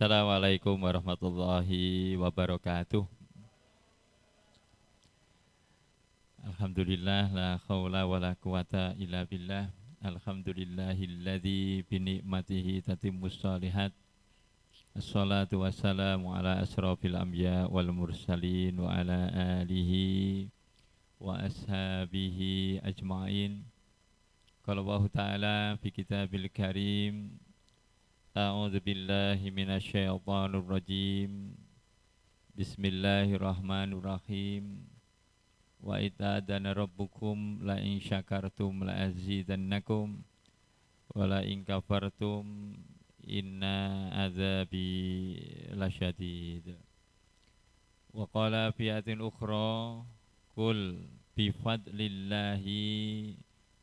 Assalamualaikum warahmatullahi wabarakatuh. Alhamdulillah la khawla wa la quwata illa billah. Alhamdulillahilladzi bi ni'matihi tatimmus shalihat. Assalatu wassalamu ala asrafil anbiya wal mursalin wa ala alihi wa ashabihi ajma'in. Qala Allah Ta'ala fi kitabil karim. A'udzu billahi minasyaitonir rajim. Bismillahirrahmanirrahim. Wa itadana rabbukum la in syakartum la azidannakum wa la in kafartum inna azabi lasyadid. Wa qala fi ayatin ukhra qul bi fadlillahi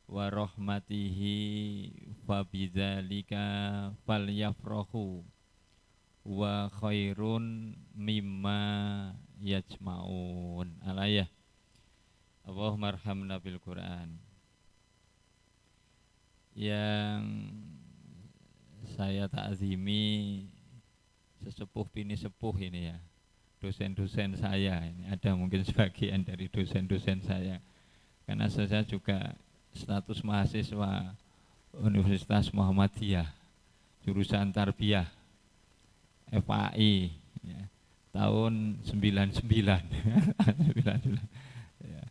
wa rahmatihi fa bidzalika falyafrahu wa khairun mimma yajma'un. Alayah Allahumma arhamna bil Quran. Yang saya ta'zimi sesepuh bini sepuh ini ya, dosen-dosen saya ini, ada mungkin sebagian dari dosen-dosen saya, karena saya juga status mahasiswa Universitas Muhammadiyah jurusan Tarbiyah FAI ya, tahun 99 99 ya.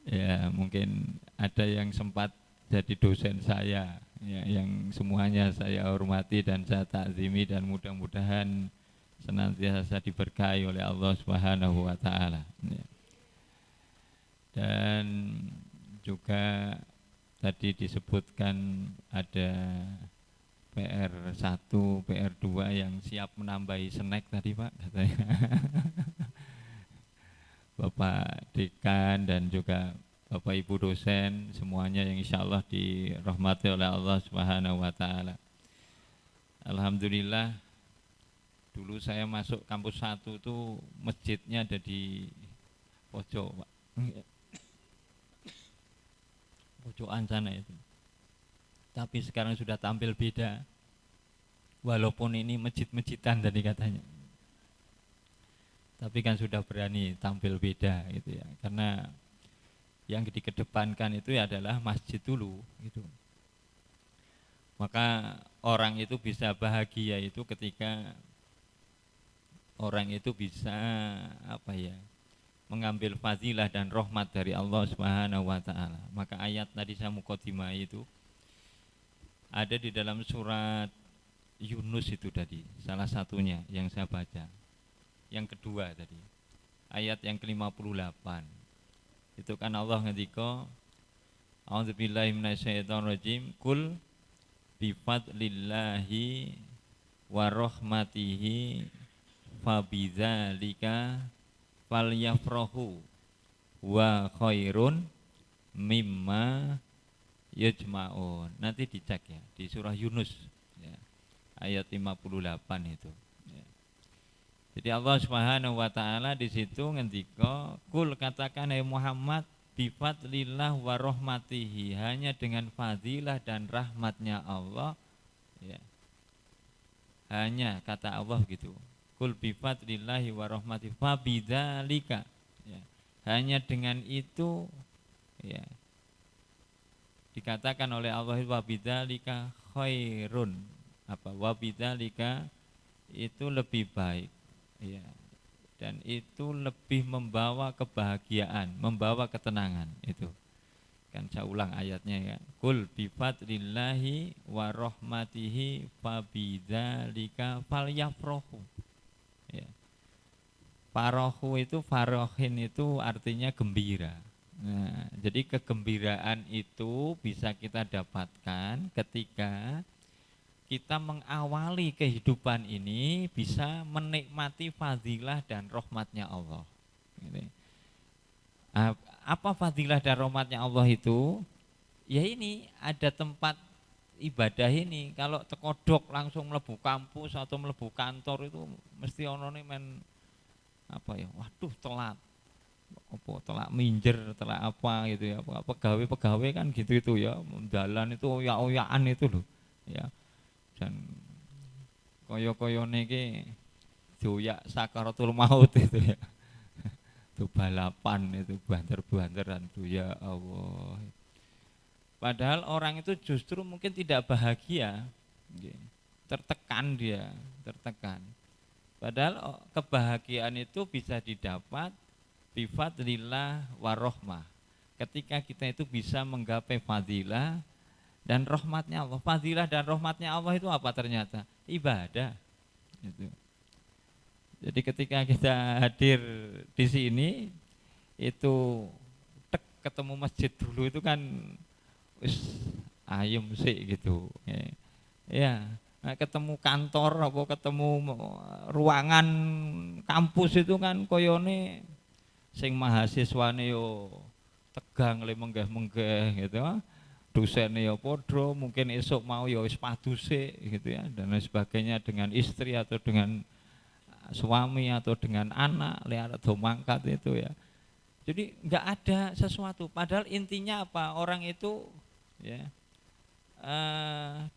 Ya mungkin ada yang sempat jadi dosen saya ya, yang semuanya saya hormati dan saya takzimi, dan mudah-mudahan senantiasa diberkahi oleh Allah Subhanahu wa taala ya. Dan juga tadi disebutkan ada PR1, PR2 yang siap menambahi snack tadi Pak katanya. Bapak Dekan dan juga Bapak Ibu dosen semuanya yang insya Allah dirahmati oleh Allah Subhanahu wa taala. Alhamdulillah, dulu saya masuk kampus 1 itu masjidnya ada di pojok Pak. Pojokan sana itu. Tapi sekarang sudah tampil beda. Walaupun ini masjid-masjidan tadi katanya. Tapi kan sudah berani tampil beda gitu ya. Karena yang dikedepankan itu adalah masjid dulu gitu. Maka orang itu bisa bahagia itu ketika orang itu bisa apa ya, mengambil fadilah dan rahmat dari Allah Subhanahu wa taala. Maka ayat tadi saya mukadimah itu ada di dalam surat Yunus itu tadi, salah satunya yang saya baca. Yang kedua tadi, ayat yang ke-58. Itu kan Allah ngendika, A'udzubillahi minasyaitonirrajim, Qul bi fadlillahi wa rahmatihi fabidzalika falyafrahu wa khairun mimma yajma'un. Nanti dicek ya di surah Yunus ya, ayat 58 itu ya. Jadi Allah Subhanahu wa taala di situ ngendika, kul katakan hai Muhammad bi fadlillah wa rahmatihi, hanya dengan fadilah dan rahmatnya Allah ya. Hanya kata Allah gitu. Kul bi fadlillahi wa rahmatihi fa bidzalika ya. Hanya dengan itu ya, dikatakan oleh Allah wa bidzalika khairun, apa wa bidzalika itu lebih baik ya, dan itu lebih membawa kebahagiaan, membawa ketenangan. Itu kan saya ulang ayatnya ya, kul bi fadlillahi wa rahmatihi fa bidzalika falyafrahu ya. Farahu itu, farohin itu artinya gembira. Nah, jadi kegembiraan itu bisa kita dapatkan ketika kita mengawali kehidupan ini bisa menikmati fadilah dan rahmatnya Allah. Apa fadilah dan rahmatnya Allah itu? Ya ini ada tempat ibadah ini. Kalau tekodok langsung mlebu kampus atau mlebu kantor itu mesti ono men apa ya? Waduh telat. Apa telat minjer, telat apa gitu ya. Pegawai-pegawai kan gitu itu ya. Jalan itu oyak-oyakan itu loh. Ya. Dan Kaya-kayane iki doyak sakaratul maut itu ya. Itu balapan itu banter-banteran tuh ya Allah. Padahal orang itu justru mungkin tidak bahagia, tertekan dia, tertekan. Padahal kebahagiaan itu bisa didapat bifadlillah warohmah. Ketika kita itu bisa menggapai fadilah dan rahmatnya Allah. Fadilah dan rahmatnya Allah itu apa ternyata? Ibadah. Itu. Jadi ketika kita hadir di sini itu ketemu masjid dulu itu kan wis ayem sih gitu. Ya, ketemu kantor apa ketemu ruangan kampus itu kan koyone sing mahasiswane yo tegang le menggeh-menggeh gitu. Dosennya ya podro, mungkin esok mau ya wis paduse gitu ya dan lain sebagainya dengan istri atau dengan suami atau dengan anak lihat atau mangkat itu ya. Jadi nggak ada sesuatu. Padahal intinya apa? Orang itu ya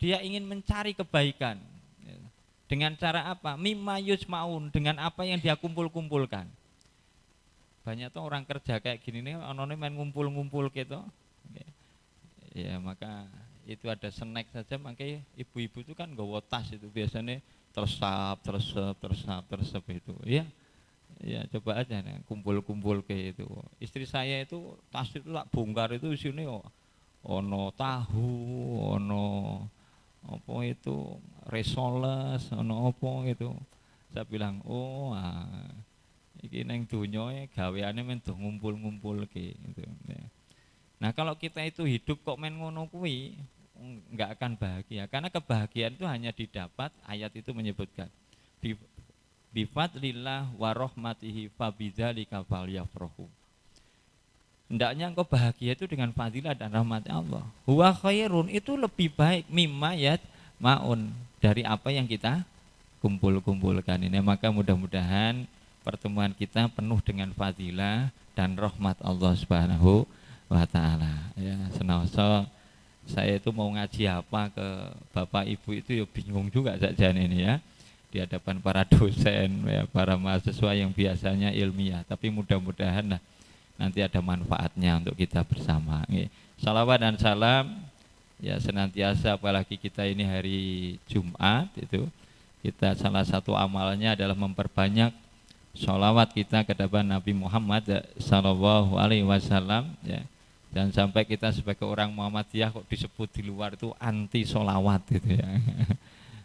dia ingin mencari kebaikan. Ya. Dengan cara apa? Mimma yusmaun, dengan apa yang dia kumpul-kumpulkan. Banyak tuh orang kerja kayak gini nih, onone main ngumpul-ngumpul gitu. Ya maka itu ada snack saja, makanya ibu-ibu itu kan nggawa tas itu biasanya tersap itu. Ya, ya coba aja nih, kumpul-kumpul kayak itu. Istri saya itu tas itu lah bongkar itu sini ono tahu, ono apa itu resoles, ono apa itu. Saya bilang, oh iki neng dunyoe gaweane men ngumpul-ngumpul kayak gitu. Ya. Nah kalau kita itu hidup kok main ngono kuwi nggak akan bahagia, karena kebahagiaan itu hanya didapat, ayat itu menyebutkan bifadlillah wa rahmatihi fabidzalika falyafrahu. Hendaknya engkau bahagia itu dengan fadilah dan rahmat Allah. Huwa khairun, itu lebih baik mimma maun, dari apa yang kita kumpul-kumpulkan ini. Maka mudah-mudahan pertemuan kita penuh dengan fadilah dan rahmat Allah Subhanahu wa ta'ala. Ya, senaoso saya itu mau ngaji apa ke Bapak Ibu itu ya bingung juga saja ini ya, di hadapan para dosen ya, para mahasiswa yang biasanya ilmiah, tapi mudah-mudahan lah nanti ada manfaatnya untuk kita bersama. Salawat dan salam ya senantiasa, apalagi kita ini hari Jumat itu kita salah satu amalnya adalah memperbanyak sholawat kita ke depan Nabi Muhammad sallallahu alaihi wasallam ya. Dan sampai kita sebagai orang Muhammadiyah kok disebut di luar itu anti sholawat gitu ya.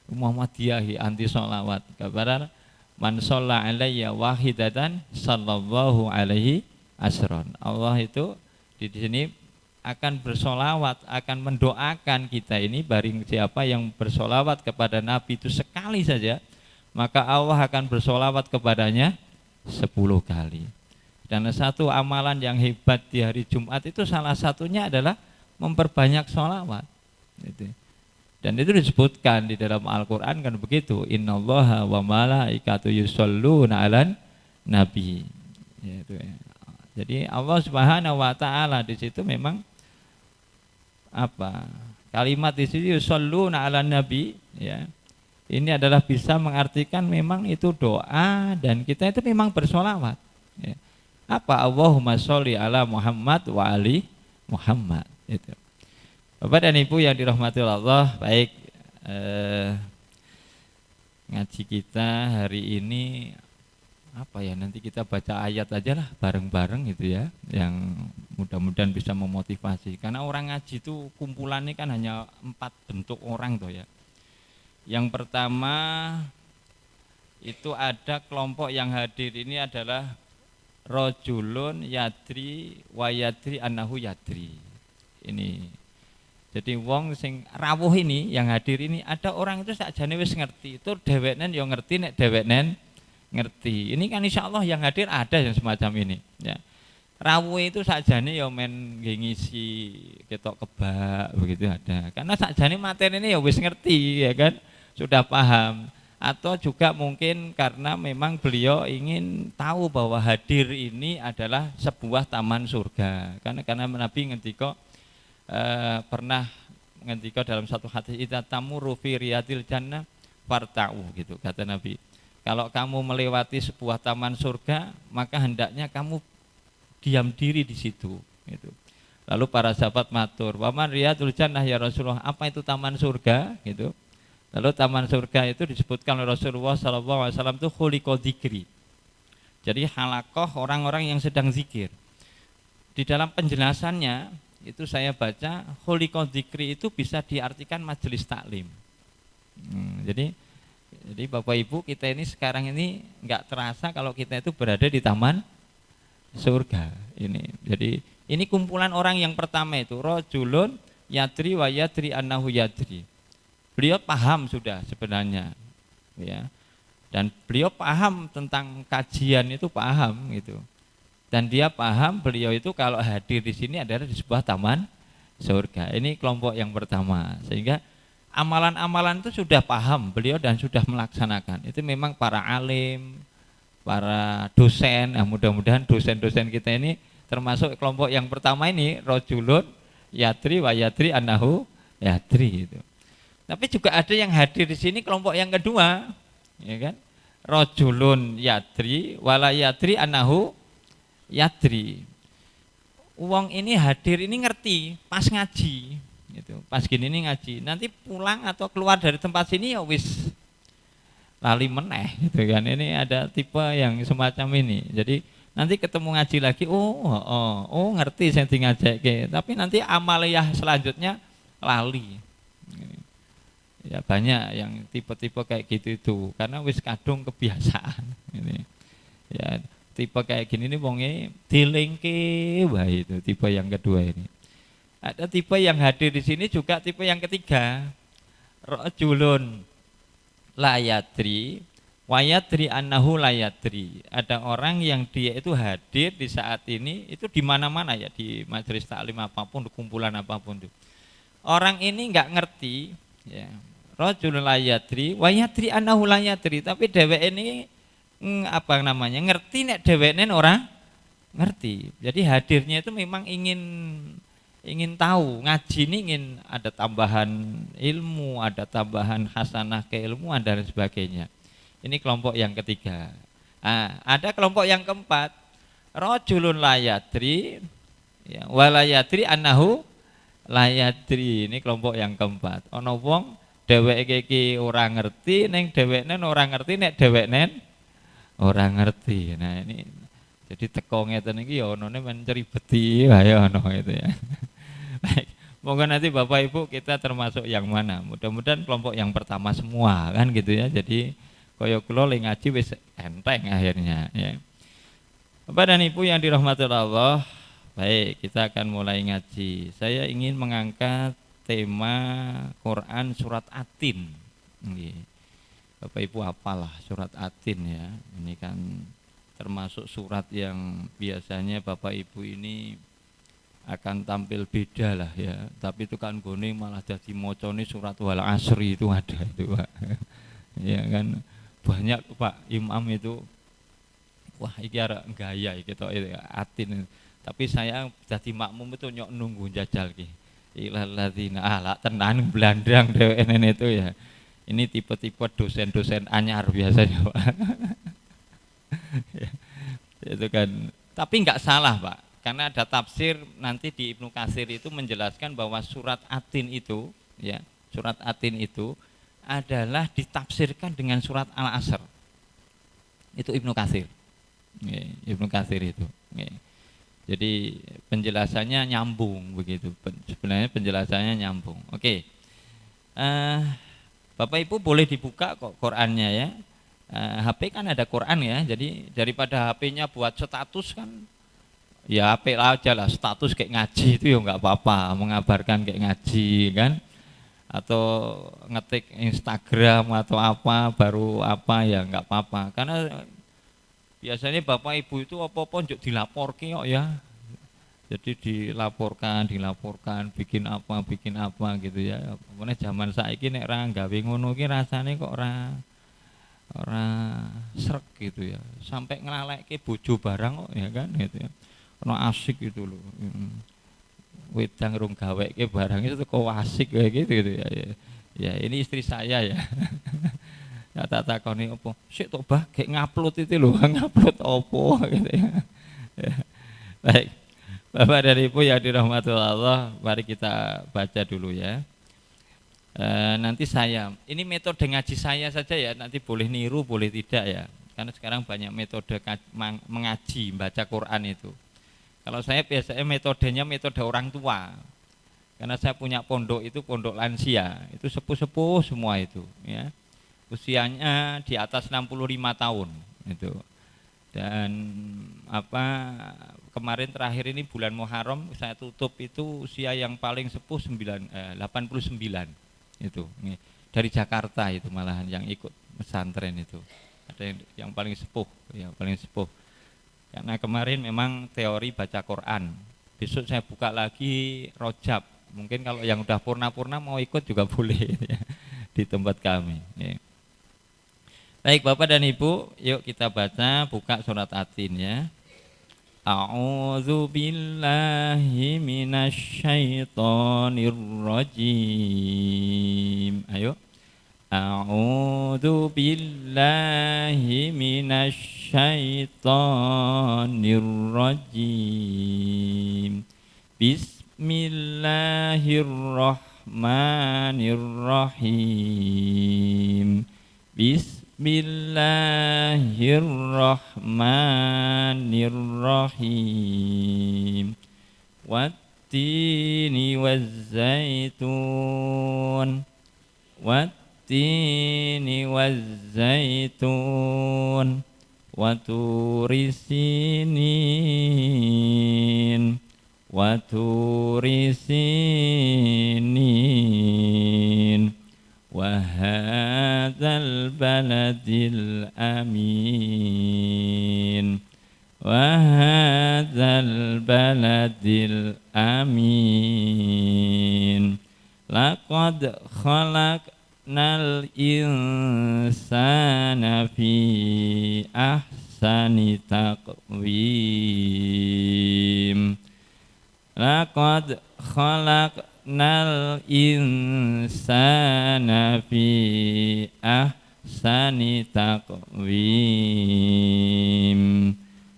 Muhammadiyah anti sholawat. Kabar man sholla alayya wahidatan sallallahu alaihi asron. Allah itu di sini akan bersolawat, akan mendoakan kita ini, barang siapa yang bersolawat kepada Nabi itu sekali saja, maka Allah akan bersolawat kepadanya 10 kali. Dan satu amalan yang hebat di hari Jumat itu salah satunya adalah memperbanyak sholawat. Dan itu disebutkan di dalam Al-Quran kan begitu. Innallaha wa malaikatu yusholluna 'alan nabi. Jadi Allah Subhanahu wa ta'ala di situ memang apa? Kalimat di situ yusholluna 'alan nabi ya. Ini adalah bisa mengartikan memang itu doa dan kita itu memang bersolawat. Ya. Apa Allahumma sholli ala Muhammad wa ali Muhammad itu. Bapak dan Ibu yang dirahmati Allah, baik ngaji kita hari ini apa ya, nanti kita baca ayat aja lah bareng-bareng gitu ya, yang mudah-mudahan bisa memotivasi. Karena orang ngaji itu kumpulannya kan hanya 4 bentuk orang tuh ya. Yang pertama itu ada kelompok yang hadir ini adalah rojulun yadri wa yadri annahu yadri. Ini jadi wong sing rawuh ini yang hadir ini, ada orang itu sakjane wis ngerti, itu dheweknen yo ngerti, nek dheweknen ngerti. Ini kan insya Allah yang hadir ada yang semacam ini ya. Rawuh itu sakjane yo men ngisi ketok kebak begitu ada. Karena sakjane materi ini ya wis ngerti ya kan, sudah paham. Atau juga mungkin karena memang beliau ingin tahu bahwa hadir ini adalah sebuah taman surga. Karena Nabi ngendika pernah ngendika dalam satu hadis, idza tamurru fi riyadil jannah farta'u gitu kata Nabi. Kalau kamu melewati sebuah taman surga, maka hendaknya kamu diam diri di situ gitu. Lalu para sahabat matur, "Waman riyadul jannah ya Rasulullah?" Apa itu taman surga gitu. Lalu taman surga itu disebutkan oleh Rasulullah SAW itu khuliqa dzikri. Jadi halakoh orang-orang yang sedang zikir. Di dalam penjelasannya itu saya baca khuliqa dzikri itu bisa diartikan majelis taklim. Jadi Bapak Ibu kita ini sekarang ini nggak terasa kalau kita itu berada di taman surga ini. Jadi ini kumpulan orang yang pertama itu rajulun yadri wa yadri annahu yadri. Beliau paham sudah sebenarnya, ya. Dan beliau paham tentang kajian itu paham gitu. Dan dia paham beliau itu kalau hadir di sini adalah di sebuah taman surga. Ini kelompok yang pertama. Sehingga amalan-amalan itu sudah paham beliau dan sudah melaksanakan. Itu memang para alim, para dosen. Nah, mudah-mudahan dosen-dosen kita ini termasuk kelompok yang pertama ini rajulun yadri wa yadri annahu yadri itu. Tapi juga ada yang hadir di sini kelompok yang kedua, ya kan? Rajulun yadri wala yadri annahu yadri. Uang ini hadir ini ngerti pas ngaji gitu. Pas gini nih ngaji. Nanti pulang atau keluar dari tempat sini ya wis lali meneh gitu kan. Ini ada tipe yang semacam ini. Jadi nanti ketemu ngaji lagi, oh ngerti saya ngajakke, tapi nanti amaliyah selanjutnya lali. Ya banyak yang tipe-tipe kayak gitu itu karena wis kadung kebiasaan ini. Ya tipe kayak gini nih wonge dilingke wae itu tipe yang kedua ini. Ada tipe yang hadir di sini juga tipe yang ketiga. Rajulun la yadri wa yadri annahu la yadri. Ada orang yang dia itu hadir di saat ini itu di mana-mana ya, di majelis taklim apapun, di kumpulan apapun itu. Orang ini enggak ngerti ya. Rajulun la yadri wa yadri annahu la yadri, tapi dheweke ini apa namanya? Ngerti nek dheweke ora ngerti. Jadi hadirnya itu memang ingin tahu, ngaji ini ingin ada tambahan ilmu, ada tambahan hasanah keilmuan dan sebagainya. Ini kelompok yang ketiga. Nah, ada kelompok yang keempat. Rajulun la yadri ya, wa la yadri annahu la yadri. Ini kelompok yang keempat. Ana wong dheweke iki ora ngerti, ning dhewekne ora ngerti nek dhewekne ora ngerti. Nah, ini jadi teko ngeten iki ya onone men ceribeti wae ono itu ya. Baik, moga nanti Bapak Ibu kita termasuk yang mana? Mudah-mudahan kelompok yang pertama semua kan gitu ya. Jadi kaya kula le ngaji wis enteng akhirnya ya. Bapak dan Ibu yang dirahmati Allah, baik kita akan mulai ngaji. Saya ingin mengangkat tema Quran surat Atin. Bapak Ibu apalah surat Atin ya. Ini kan termasuk surat yang biasanya Bapak Ibu ini akan tampil beda lah ya. Tapi itu kan gone malah jadi mocone surat Wal Asri itu ada itu Pak. Ya kan banyak Pak imam itu wah iki arek gaya iki tok Atin. Tapi saya jadi makmum itu nyok nunggu jajal ki. Ilalladzina lah tenan blandang dheweke itu ya. Ini tipe-tipe dosen-dosen anyar biasanya Pak. Ya, itu kan. Tapi enggak salah Pak, karena ada tafsir nanti di Ibnu Katsir itu menjelaskan bahwa surat Atin itu ya, surat Atin itu adalah ditafsirkan dengan surat Al-Asr. Itu Ibnu Katsir. Ibnu Katsir itu. Jadi penjelasannya nyambung begitu. Sebenarnya penjelasannya nyambung. Oke. Bapak Ibu boleh dibuka kok Qur'annya ya. HP kan ada Quran ya. Jadi daripada HP-nya buat status kan ya HP aja lah, status kayak ngaji itu ya enggak apa-apa, mengabarkan kayak ngaji kan. Atau ngetik Instagram atau apa baru apa ya enggak apa-apa. Karena biasanya Bapak Ibu itu apa-apa njuk dilaporke kok ya. Jadi dilaporkan, bikin apa gitu ya. Pokoknya zaman saiki nek ra gawe ngono ki rasane kok ora srek gitu ya. Sampai nglalekke bojo barang kok ya kan gitu ya. Ono asik gitu loh. Wedang rung gaweke barang itu kok asik kayak gitu ya. Ya ini istri saya ya. Ya tak takoni opo? Sik tok Bah, gek ngupload itu lho, ngupload opo gitu ya. Ya. Baik. Bapak dan Ibu yang dirahmati Allah, mari kita baca dulu ya. Nanti ini metode ngaji saya saja ya, nanti boleh niru boleh tidak ya, karena sekarang banyak metode mengaji baca Quran itu. Kalau saya biasanya metodenya metode orang tua, karena saya punya pondok itu pondok lansia, itu sepuh-sepuh semua itu ya, usianya di atas 65 tahun itu. Dan kemarin terakhir ini bulan Muharram saya tutup itu usia yang paling sepuh 89 itu dari Jakarta, itu malahan yang ikut pesantren itu ada yang paling sepuh, karena kemarin memang teori baca Quran. Besok saya buka lagi Rojab, mungkin kalau yang udah purna mau ikut juga boleh ya, di tempat kami ya. Baik Bapak dan Ibu, yuk kita baca, buka surat Atin ya. A'udzu billahi minasyaitonir rajim. Ayo. A'udzu billahi minasyaitonir rajim. Bismillahirrahmanirrahim. Bismillahirrahmanirrahim. Wattini wazzaitun. Wattini wazzaitun. Waturi sinin. Waturi sinin. Wahadzal baladil amin. Wahadzal baladil amin. Laqad khalaqnal insana fi ahsani taqwim. Laqad khalaqnal insana fi ahsani taqwim.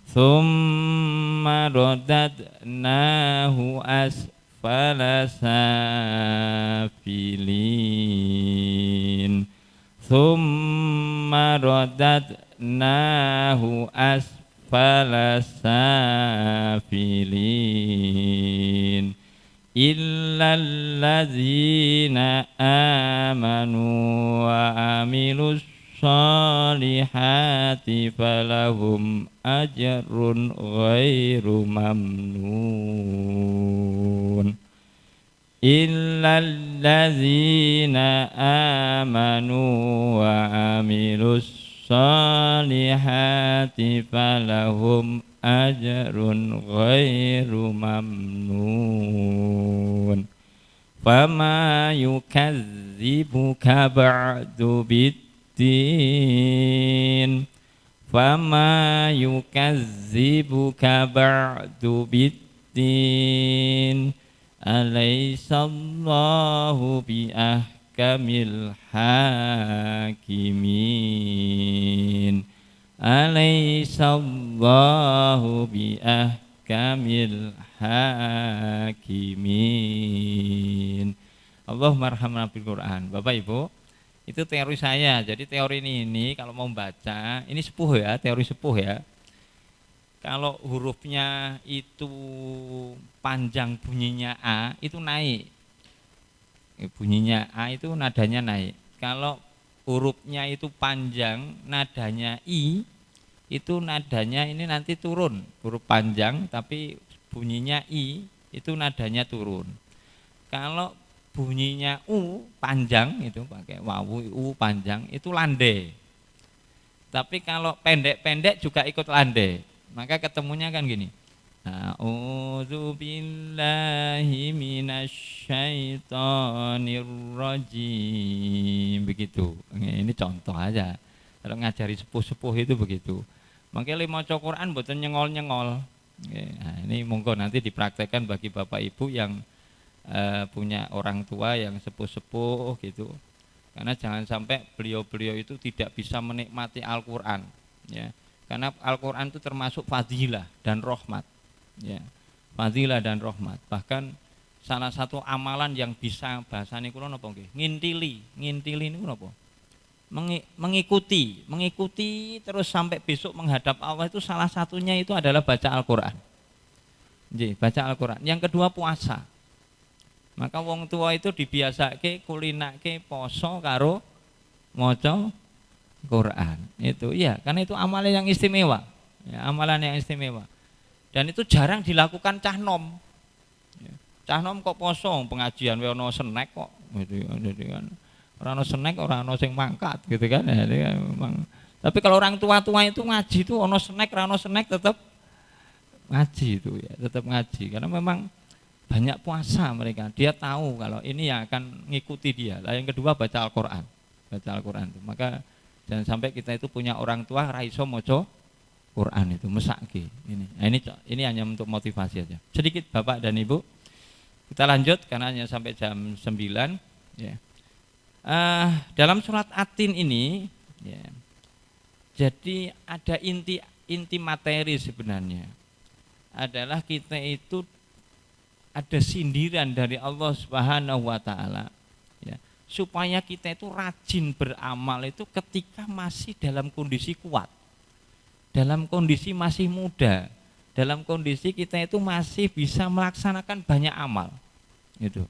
Thumma radadnahu asfala safilin. Thumma radadnahu asfala safilin. Illalladzina amanu wa amilus solihati falahum ajrun ghairu mamnun. Illalladzina amanu wa amilus solihati falahum ajrun ghairu mamnun. Fama yukadzibuka ba'du biddin. Fama yukadzibuka ba'du biddin. Alaysallahu biahkamil hakimin. Alaysallahu biahkamil hakimin. Allahumma arhamna bil Quran. Bapak Ibu, itu teori saya. Jadi teori ini kalau mau baca, ini sepuh ya, teori sepuh ya. Kalau hurufnya itu panjang bunyinya A, itu naik. Bunyinya A itu nadanya naik. Kalau hurufnya itu panjang, nadanya I, itu nadanya ini nanti turun. Huruf panjang tapi bunyinya I, itu nadanya turun. Kalau bunyinya U panjang, itu pakai wawu U panjang, itu landai. Tapi kalau pendek-pendek juga ikut landai. Maka ketemunya kan gini. A'udzu billahi minasyaitonir rajim. Begitu. Ini contoh aja. Kalau ngajari sepuh-sepuh itu begitu. Makanya maca Quran mboten nyengol-nyengol. Nah, ini monggo nanti dipraktekkan bagi Bapak Ibu yang punya orang tua yang sepuh-sepuh gitu. Karena jangan sampai beliau-beliau itu tidak bisa menikmati Al-Qur'an, ya. Karena Al-Qur'an itu termasuk fadilah dan rahmat, ya. Fadilah dan rahmat. Bahkan salah satu amalan yang bisa bahasane kula napa nggih? Ngintili niku napa? Mengikuti terus sampai besok menghadap Allah itu salah satunya itu adalah baca Al-Qur'an. Nggih, baca Al-Qur'an. Yang kedua puasa. Maka wong tua itu dibiasake kulinake poso karo maca Quran. Itu iya, karena itu amalan yang istimewa. Ya, amalan yang istimewa. Dan itu jarang dilakukan cah nom. Ya, cah nom kok poso pengajian we ono snack kok gitu kan. Ora ono snack, ora ono sing mangkat gitu kan. Ya, memang. Tapi kalau orang tua-tua itu ngaji itu ono snack, ora ono snack tetap ngaji itu ya, tetap ngaji karena memang banyak puasa mereka, dia tahu kalau ini yang akan ngikuti dia. Yang kedua baca Al-Qur'an. Baca Al-Qur'an itu. Maka jangan sampai kita itu punya orang tua ra iso maca Quran itu mesake ini. Nah, ini hanya untuk motivasi aja. Sedikit Bapak dan Ibu. Kita lanjut karena hanya sampai jam 9 ya. Dalam surat At-Tin ini ya. Jadi ada inti materi sebenarnya. Adalah kita itu ada sindiran dari Allah Subhanahu wa taala ya, supaya kita itu rajin beramal itu ketika masih dalam kondisi kuat. Dalam kondisi masih muda, dalam kondisi kita itu masih bisa melaksanakan banyak amal. Gitu.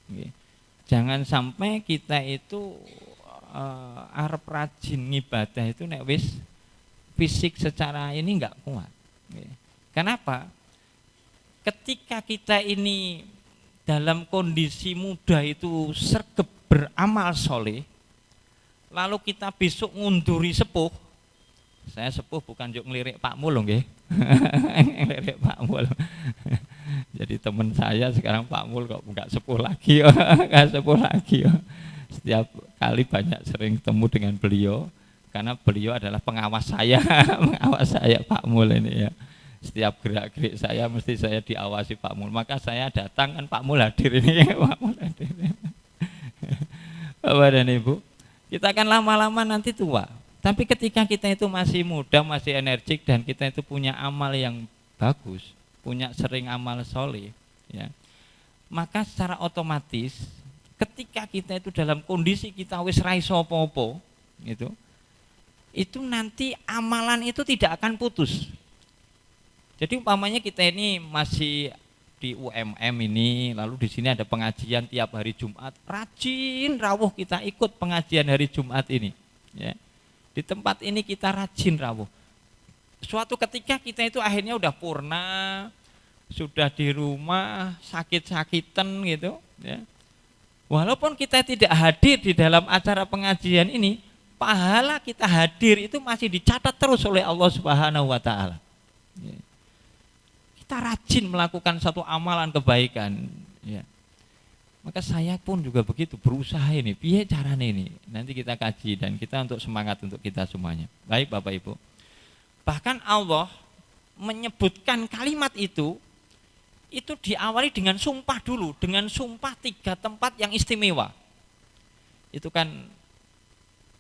Oke. Jangan sampai kita itu arep rajin ngibadah itu nek wis fisik secara ini enggak kuat. Oke. Kenapa? Ketika kita ini dalam kondisi muda itu sergap beramal soleh, lalu kita besok ngunduri sepuh, saya sepuh bukan juk ngelirik Pak Mul nggih, ngelirik Pak Mul. Jadi teman saya sekarang Pak Mul kok enggak sepuh lagi, enggak sepuh lagi. Setiap kali banyak sering temu dengan beliau, karena beliau adalah pengawas saya, pengawas saya Pak Mul ini ya. Setiap gerak-gerik saya mesti saya diawasi Pak Mul. Maka saya datang kan Pak Mul hadir ini. Pak Mul hadir. Bapak dan Ibu, kita akan lama-lama nanti tua. Tapi ketika kita itu masih muda, masih energik dan kita itu punya amal yang bagus, punya sering amal soleh, ya, maka secara otomatis ketika kita itu dalam kondisi kita wis ra iso apa-apa, itu nanti amalan itu tidak akan putus. Jadi umpamanya kita ini masih di UMM ini, lalu di sini ada pengajian tiap hari Jumat, rajin rawuh kita ikut pengajian hari Jumat ini. Ya. Di tempat ini kita rajin rawuh. Suatu ketika kita itu akhirnya udah purna, sudah di rumah sakit-sakitan gitu. Ya. Walaupun kita tidak hadir di dalam acara pengajian ini, pahala kita hadir itu masih dicatat terus oleh Allah Subhanahu wa taala. Ya. Kita rajin melakukan satu amalan kebaikan ya. Maka saya pun juga begitu berusaha ini, piye caranya ini. Nanti kita kaji dan kita untuk semangat untuk kita semuanya. Baik Bapak Ibu. Bahkan Allah menyebutkan kalimat itu diawali dengan sumpah dulu, dengan sumpah 3 tempat yang istimewa. Itu kan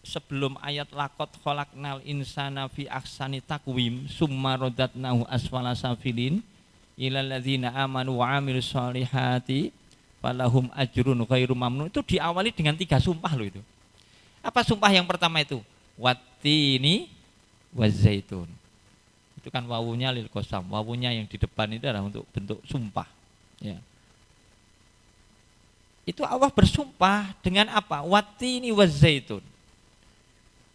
sebelum ayat laqad khalaqnal insana fi ahsani taqwim summa radatnahu asfala safilin ilal ladzina amanu wa amilus solihati falahum ajrun ghairu mamnun. Itu diawali dengan 3 sumpah loh itu. Apa sumpah yang pertama itu? Wattini wazaitun. Itu kan wawunya lil qasam. Wawunya yang di depan itu adalah untuk bentuk sumpah. Ya. Itu Allah bersumpah dengan apa? Wattini wazaitun.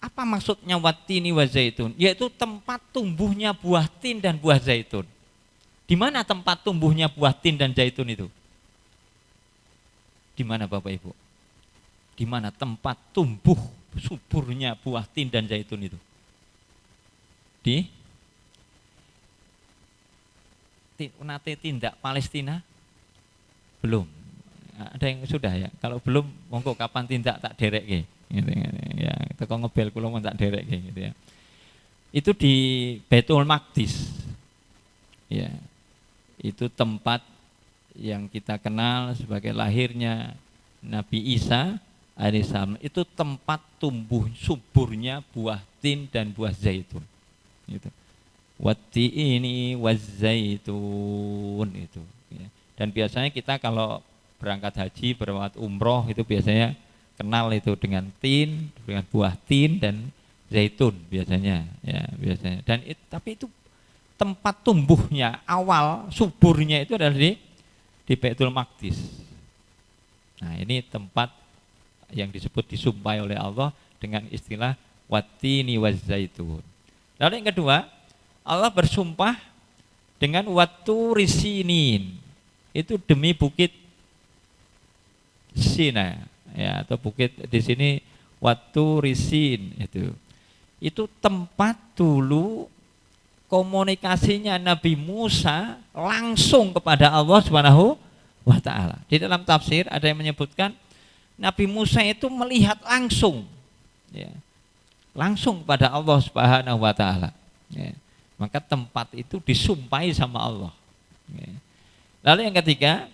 Apa maksudnya wattini wazaitun? Yaitu tempat tumbuhnya buah tin dan buah zaitun. Di mana tempat tumbuhnya buah tin dan zaitun itu? Di mana Bapak Ibu? Di mana tempat tumbuh suburnya buah tin dan zaitun itu? Di nate tindak Palestina? Belum. Ada yang sudah ya. Kalau belum, monggo kapan tindak tak derek gitu ya. Teko ngebel kula mau tak derek gitu ya. Itu di Baitul Maqdis. Ya. Itu tempat yang kita kenal sebagai lahirnya Nabi Isa Anisam itu tempat tumbuh suburnya buah tin dan buah zaitun. Gitu. Wattiini wazzaitun itu. Ya. Dan biasanya kita kalau berangkat haji, berangkat umroh itu biasanya kenal itu dengan tin, dengan buah tin dan zaitun biasanya, ya biasanya. Dan tapi itu tempat tumbuhnya awal suburnya itu adalah di Baitul Maqdis. Nah ini tempat yang disebut disumpahi oleh Allah dengan istilah wattini wazzaitun. Lalu yang kedua, Allah bersumpah dengan watturisinin. Itu demi bukit Sina, ya, atau bukit di sini watturisin itu. Itu tempat dulu komunikasinya Nabi Musa langsung kepada Allah Subhanahu wa taala. Di dalam tafsir ada yang menyebutkan Nabi Musa itu melihat langsung, ya, langsung pada Allah Subhanahu wa taala. Ya. Maka tempat itu disumpahi sama Allah. Ya. Lalu yang ketiga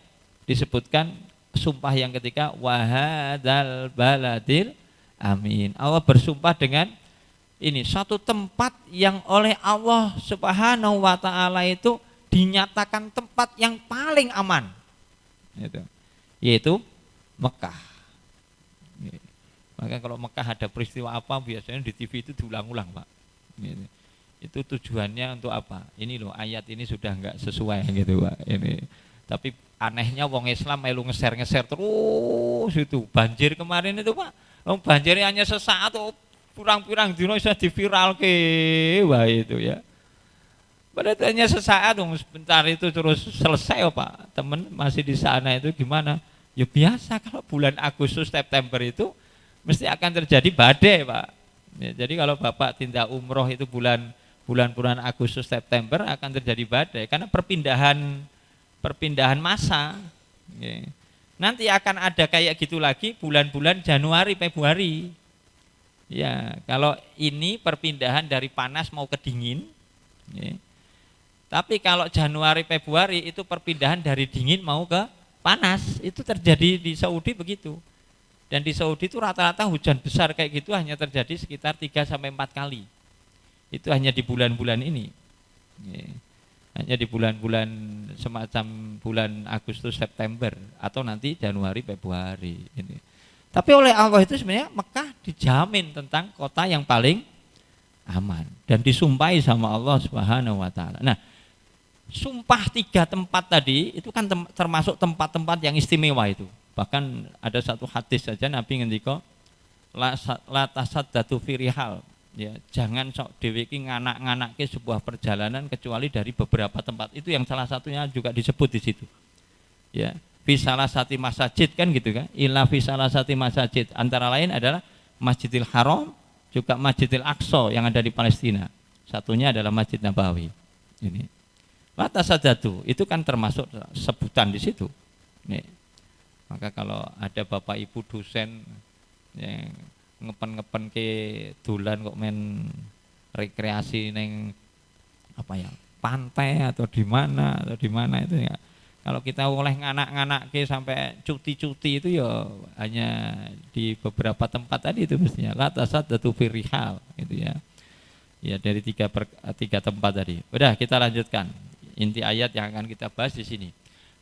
disebutkan sumpah yang ketiga wahadal baladil amin. Allah bersumpah dengan ini satu tempat yang oleh Allah Subhanahu wa taala itu dinyatakan tempat yang paling aman. Yaitu Mekah. Maka kalau Mekah ada peristiwa apa biasanya di TV itu diulang-ulang, Pak. Itu tujuannya untuk apa? Ini loh ayat ini sudah enggak sesuai gitu, Pak. Ini. Tapi anehnya wong Islam melu ngeser-ngeser terus itu. Banjir kemarin itu, Pak. Banjirnya hanya sesaat pirang-pirang dino bisa diviralke, wah itu ya. Padahal hanya sesaat, sebentar itu terus selesai, Pak. Temen masih di sana itu gimana? Ya biasa kalau bulan Agustus September itu mesti akan terjadi badai, Pak. Ya, jadi kalau Bapak tindak umroh itu bulan Agustus September akan terjadi badai karena perpindahan masa. Ya. Nanti akan ada kayak gitu lagi bulan-bulan Januari, Februari. Ya, kalau ini perpindahan dari panas mau ke dingin. Ya. Tapi kalau Januari, Februari itu perpindahan dari dingin mau ke panas. Itu terjadi di Saudi begitu. Dan di Saudi itu rata-rata hujan besar kayak gitu hanya terjadi sekitar 3-4 kali. Itu hanya di bulan-bulan ini. Hanya di bulan-bulan semacam bulan Agustus, September atau nanti Januari, Februari. Ini. Tapi oleh Allah itu sebenarnya Mekah dijamin tentang kota yang paling aman. Dan disumpahi sama Allah Subhanahu wa taala. Nah, sumpah 3 tempat tadi itu kan termasuk tempat-tempat yang istimewa itu. Bahkan ada satu hadis saja Nabi ngendika la tasaddatu fi rihal, ya, jangan sok dhewe iki nganak-nganakke sebuah perjalanan kecuali dari beberapa tempat. Itu yang salah satunya juga disebut di situ. Ya, fi salasati masajid kan gitu kan. Ila fi salasati masajid, antara lain adalah Masjidil Haram juga Masjidil Aqsa yang ada di Palestina. Satunya adalah Masjid Nabawi. Ini. La tasaddatu itu kan termasuk sebutan di situ. Nih. Maka kalau ada bapak ibu dosen yang ngepen ke dolan kok main rekreasi neng apa ya pantai atau di mana itu ya. Kalau kita oleh nganak-nganak ke sampai cuti-cuti itu ya hanya di beberapa tempat tadi itu mestinya. La tasaddatu fi rihal itu ya. Ya dari 3 tempat tadi. Udah kita lanjutkan inti ayat yang akan kita bahas di sini.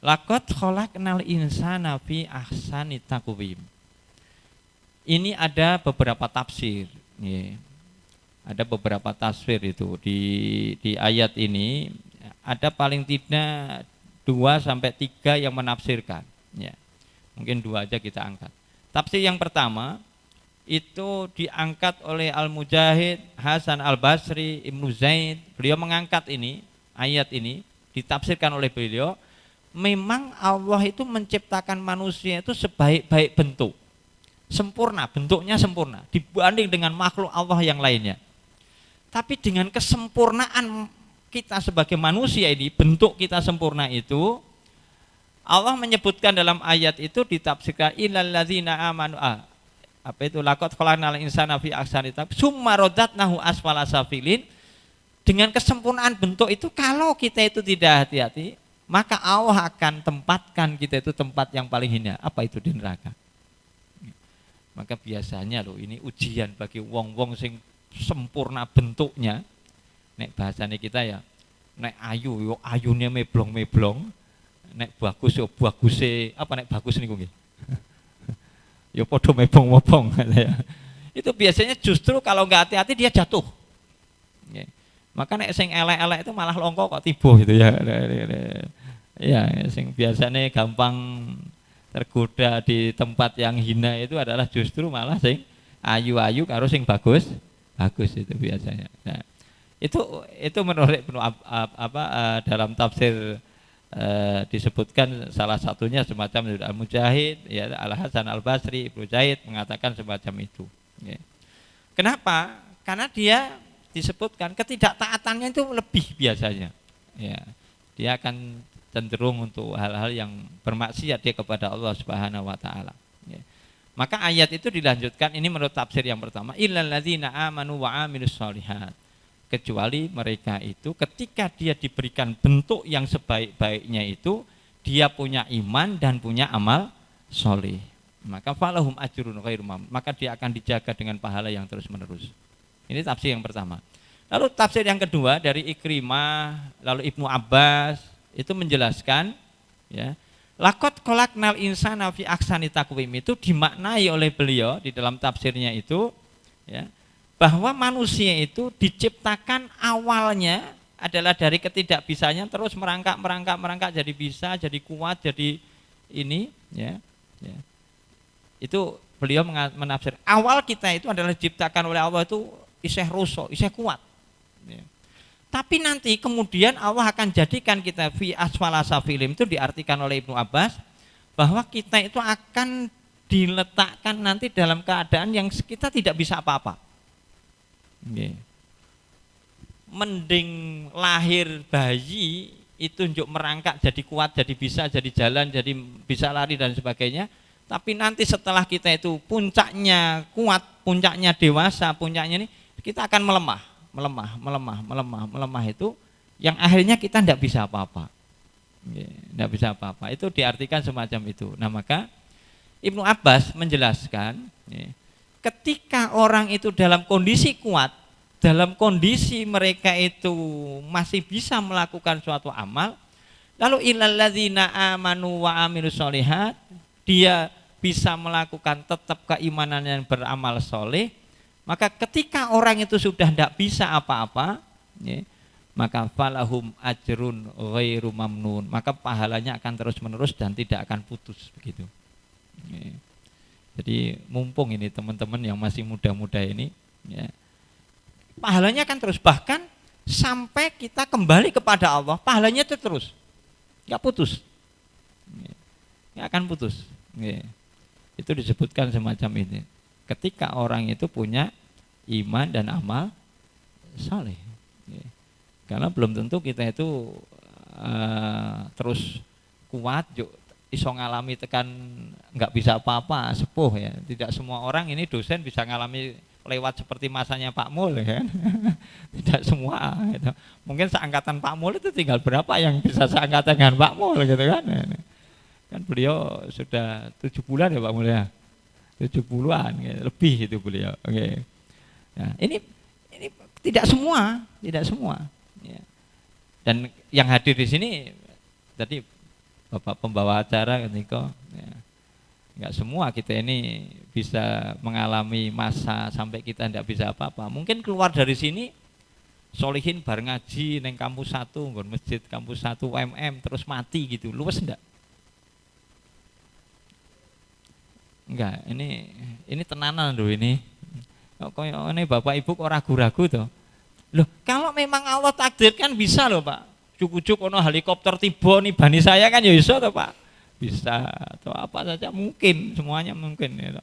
Laqad khalaqnal insana fi ahsani taqwim. Ini ada beberapa tafsir, ya. Ada beberapa tafsir itu di ayat ini ada paling tidak 2-3 yang menafsirkan, ya. Mungkin 2 aja kita angkat. Tafsir yang pertama itu diangkat oleh Al-Mujahid, Hasan Al-Basri, Ibnu Zaid. Beliau mengangkat ini ayat ini ditafsirkan oleh beliau. Memang Allah itu menciptakan manusia itu sebaik-baik bentuk, sempurna, bentuknya sempurna dibanding dengan makhluk Allah yang lainnya. Tapi dengan kesempurnaan kita sebagai manusia ini, bentuk kita sempurna itu, Allah menyebutkan dalam ayat itu ditafsirkan illal ladzina amanu apa itu laqad khalaqnal insana fi ahsani taqwim summa radadnahu asfala safilin. Dengan kesempurnaan bentuk itu kalau kita itu tidak hati-hati, maka Allah akan tempatkan kita itu tempat yang paling hina. Apa itu di neraka? Maka biasanya loh ini ujian bagi wong-wong sing sempurna bentuknya. Nek bahasane kita ya, nek ayu yo ayune meblong-meblong, nek bagus yo baguse, apa nek bagus niku nggih. Ya padha meblong-meblong ya. Itu biasanya justru kalau nggak hati-hati dia jatuh. Ya. Maka nek sing elek-elek itu malah longko kok tiba gitu ya. Ya, sing biasanya gampang tergoda di tempat yang hina itu adalah justru malah sing ayu-ayu karo sing bagus itu biasanya. Nah, itu menurut dalam tafsir disebutkan salah satunya semacam Al-Mujahid, ya Al-Hasan Al-Basri, Ibnu Zaid mengatakan semacam itu. Ya. Kenapa? Karena dia disebutkan ketidaktaatannya itu lebih biasanya. Ya, dia akan cenderung untuk hal-hal yang bermaksiat dia kepada Allah Subhanahu wa taala. Ya. Maka ayat itu dilanjutkan ini menurut tafsir yang pertama, illal ladzina amanu wa amilus sholihat. Kecuali mereka itu ketika dia diberikan bentuk yang sebaik-baiknya itu dia punya iman dan punya amal sholih. Maka falahum ajrun ghairu mamnun. Maka dia akan dijaga dengan pahala yang terus-menerus. Ini tafsir yang pertama. Lalu tafsir yang kedua dari Ikrimah, lalu Ibnu Abbas itu menjelaskan ya, laqad khalaqnal insana fi ahsani taqwim itu dimaknai oleh beliau di dalam tafsirnya itu ya, bahwa manusia itu diciptakan awalnya adalah dari ketidakbisanya terus merangkak jadi bisa, jadi kuat, jadi ini ya. Itu beliau menafsir awal kita itu adalah diciptakan oleh Allah itu isih rusak, isih kuat. Ya. Tapi nanti kemudian Allah akan jadikan kita fi asfala safilin itu diartikan oleh Ibnu Abbas bahwa kita itu akan diletakkan nanti dalam keadaan yang kita tidak bisa apa-apa. Okay. Mending lahir bayi itu untuk merangkak jadi kuat, jadi bisa, jadi jalan, jadi bisa lari dan sebagainya. Tapi nanti setelah kita itu puncaknya kuat, puncaknya dewasa, puncaknya ini kita akan melemah itu yang akhirnya kita tidak bisa apa-apa. Tidak bisa apa-apa. Itu diartikan semacam itu. Nah, maka Ibnu Abbas menjelaskan ketika orang itu dalam kondisi kuat, dalam kondisi mereka itu masih bisa melakukan suatu amal, lalu illal ladzina amanu wa amilus sholihat, dia bisa melakukan tetap keimanan yang beramal soleh. Maka ketika orang itu sudah tidak bisa apa-apa, ya, maka falahum ajrun ghairu mamnun. Maka pahalanya akan terus-menerus dan tidak akan putus begitu. Ya. Jadi mumpung ini teman-teman yang masih muda-muda ini, ya, pahalanya akan terus bahkan sampai kita kembali kepada Allah, pahalanya itu terus, nggak putus, nggak akan putus. Ya. Itu disebutkan semacam ini. Ketika orang itu punya iman dan amal saleh, ya. Karena belum tentu kita itu terus kuat, iso ngalami tekan nggak bisa apa-apa sepuh ya. Tidak semua orang ini dosen bisa ngalami lewat seperti masanya Pak Mul ya kan. Tidak semua gitu. Mungkin seangkatan Pak Mul itu tinggal berapa yang bisa seangkatan dengan Pak Mul gitu kan. Kan beliau sudah 7 bulan ya Pak Mul ya. 70-an gitu, lebih itu beliau. Oke. Nah, ini tidak semua. Ya. Dan yang hadir di sini tadi Bapak pembawa acara ketika ya, nggak semua kita ini bisa mengalami masa sampai kita tidak bisa apa-apa. Mungkin keluar dari sini solihin bar ngaji neng kampus 1, masjid kampus 1 UMM terus mati gitu. Luwes enggak? Enggak, ini tenanan loh ini. Kok ini Bapak Ibu kok ragu-ragu toh? Loh, kalau memang Allah takdirkan bisa loh Pak. Cukup ono helikopter tiba nih bani saya kan ya bisa toh Pak. Bisa atau apa saja mungkin, semuanya mungkin ya.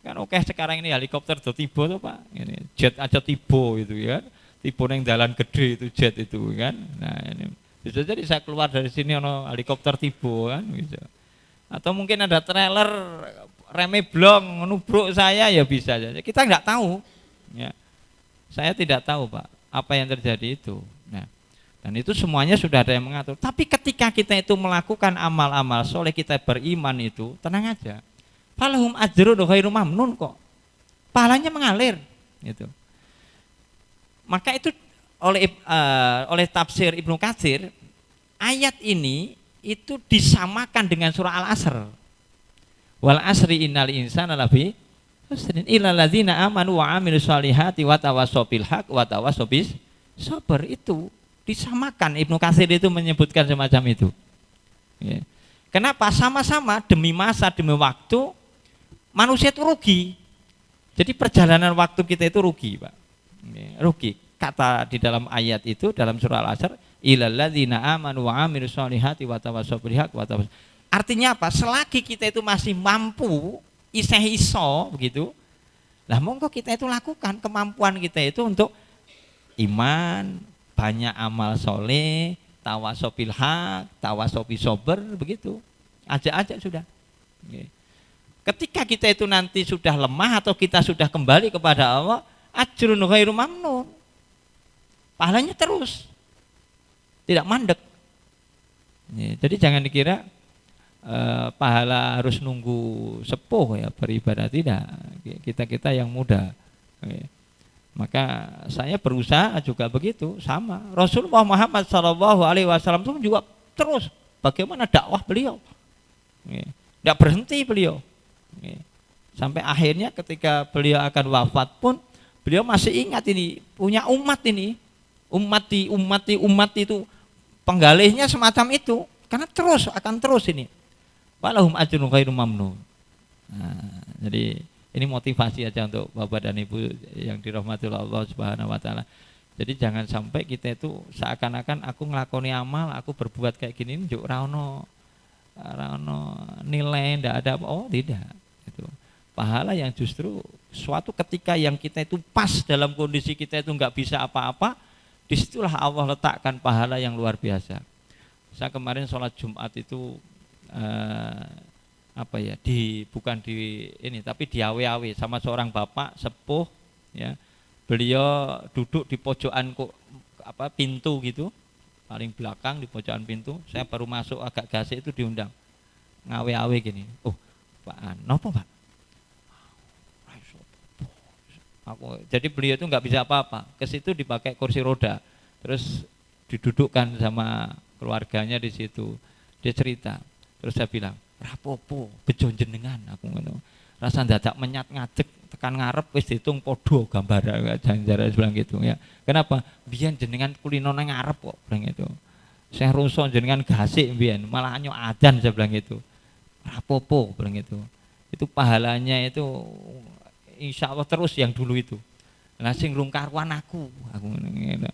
Kan oke sekarang ini helikopter tuh tiba toh Pak. Ini jet aja tiba itu ya. Tiba neng jalan gede itu jet itu kan. Nah, ini bisa jadi saya keluar dari sini ono helikopter tiba kan bisa. Atau mungkin ada trailer reme blong nubruk saya ya bisa saja. Kita nggak tahu. Ya. Saya tidak tahu Pak apa yang terjadi itu. Nah, dan itu semuanya sudah ada yang mengatur. Tapi ketika kita itu melakukan amal-amal soleh, kita beriman itu tenang aja. Falahum ajrun ghairu mamnun kok. pahalanya mengalir gitu. Maka itu oleh tafsir Ibnu Katsir, ayat ini itu disamakan dengan surah Al-Asr. Wal asri innal insana lafi khusrin illal ladzina amanu wa amilus solihati wa tawassaw bil haq wa tawassaw bis sabr. Itu disamakan, Ibnu Katsir itu menyebutkan semacam itu. Ya. Kenapa? Sama-sama demi masa, demi waktu manusia itu rugi. Jadi perjalanan waktu kita itu rugi, Pak. Ya, rugi. Kata di dalam ayat itu dalam surah Al-Asr, illal ladzina amanu wa amilus solihati wa tawassaw bil haq wa tawassaw. Artinya apa? Selagi kita itu masih mampu, isih iso begitu. Lah monggo kita itu lakukan kemampuan kita itu untuk iman, banyak amal soleh, tawassaw bil haq, tawassaw bis sabr begitu. Ajak-ajak sudah. Ketika kita itu nanti sudah lemah atau kita sudah kembali kepada Allah, ajrun ghairu mamnun. Pahalanya terus, tidak mandek. Jadi jangan dikira pahala harus nunggu sepuh ya beribadah, tidak. Kita yang muda. Maka saya berusaha juga begitu, sama. Rasulullah Muhammad SAW itu juga terus bagaimana dakwah beliau. Tidak berhenti beliau. Sampai akhirnya ketika beliau akan wafat pun beliau masih ingat ini, punya umat ini. Umat itu penggalihnya semacam itu, karena terus akan terus ini. Walahum ajrun ghairu mamnun. Nah, jadi ini motivasi aja untuk Bapak dan Ibu yang dirahmati Allah Subhanahu wa taala. Jadi jangan sampai kita itu seakan-akan aku nglakoni amal, aku berbuat kayak gini njuk ora ono nilai, ndak ada apa. Oh, tidak. Itu. Pahala yang justru suatu ketika yang kita itu pas dalam kondisi kita itu enggak bisa apa-apa, disitulah Allah letakkan pahala yang luar biasa. Saya kemarin sholat Jumat itu bukan di ini tapi di awe-awe sama seorang bapak sepuh ya. Beliau duduk di pojokan pintu gitu, paling belakang di pojokan pintu. Saya baru masuk agak gasik itu diundang. Ngawe-awe gini. Oh, Pak, napa, Pak? Jadi beliau itu nggak bisa apa-apa. Ke situ dipakai kursi roda. Terus didudukkan sama keluarganya di situ. Dia cerita. Terus saya bilang, rapopo, bejo jenengan aku ngono. Rasa dadak menyat ngadeg tekan ngarep wis diitung podo gambar janjara bilang gitu ya. Kenapa? Biyen jenengan kulino nang ngarep kok bilang gitu. Saya rusuh jenengan gasik biyen, malah anyo adzan saya bilang gitu. Rapopo bilang gitu. Itu pahalanya itu insya Allah terus yang dulu itu. Nah sing rung karuan aku ngono.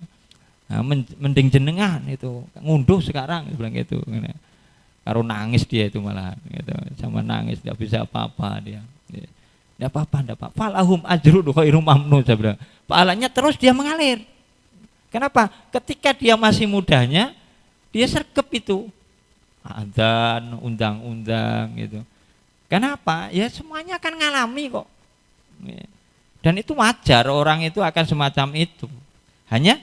Nah, mending jenengan itu ngunduh sekarang bilang gitu. Karo nangis dia itu malah gitu. Sama nangis tidak bisa apa-apa dia. Tidak apa-apa. Falahum ajrun ghairu mamnun saya bilang. Pahalanya terus dia mengalir. Kenapa? Ketika dia masih mudanya, dia sergap itu. Adzan, undang-undang gitu. Kenapa? Ya semuanya akan ngalami kok. Dan itu wajar, orang itu akan semacam itu. Hanya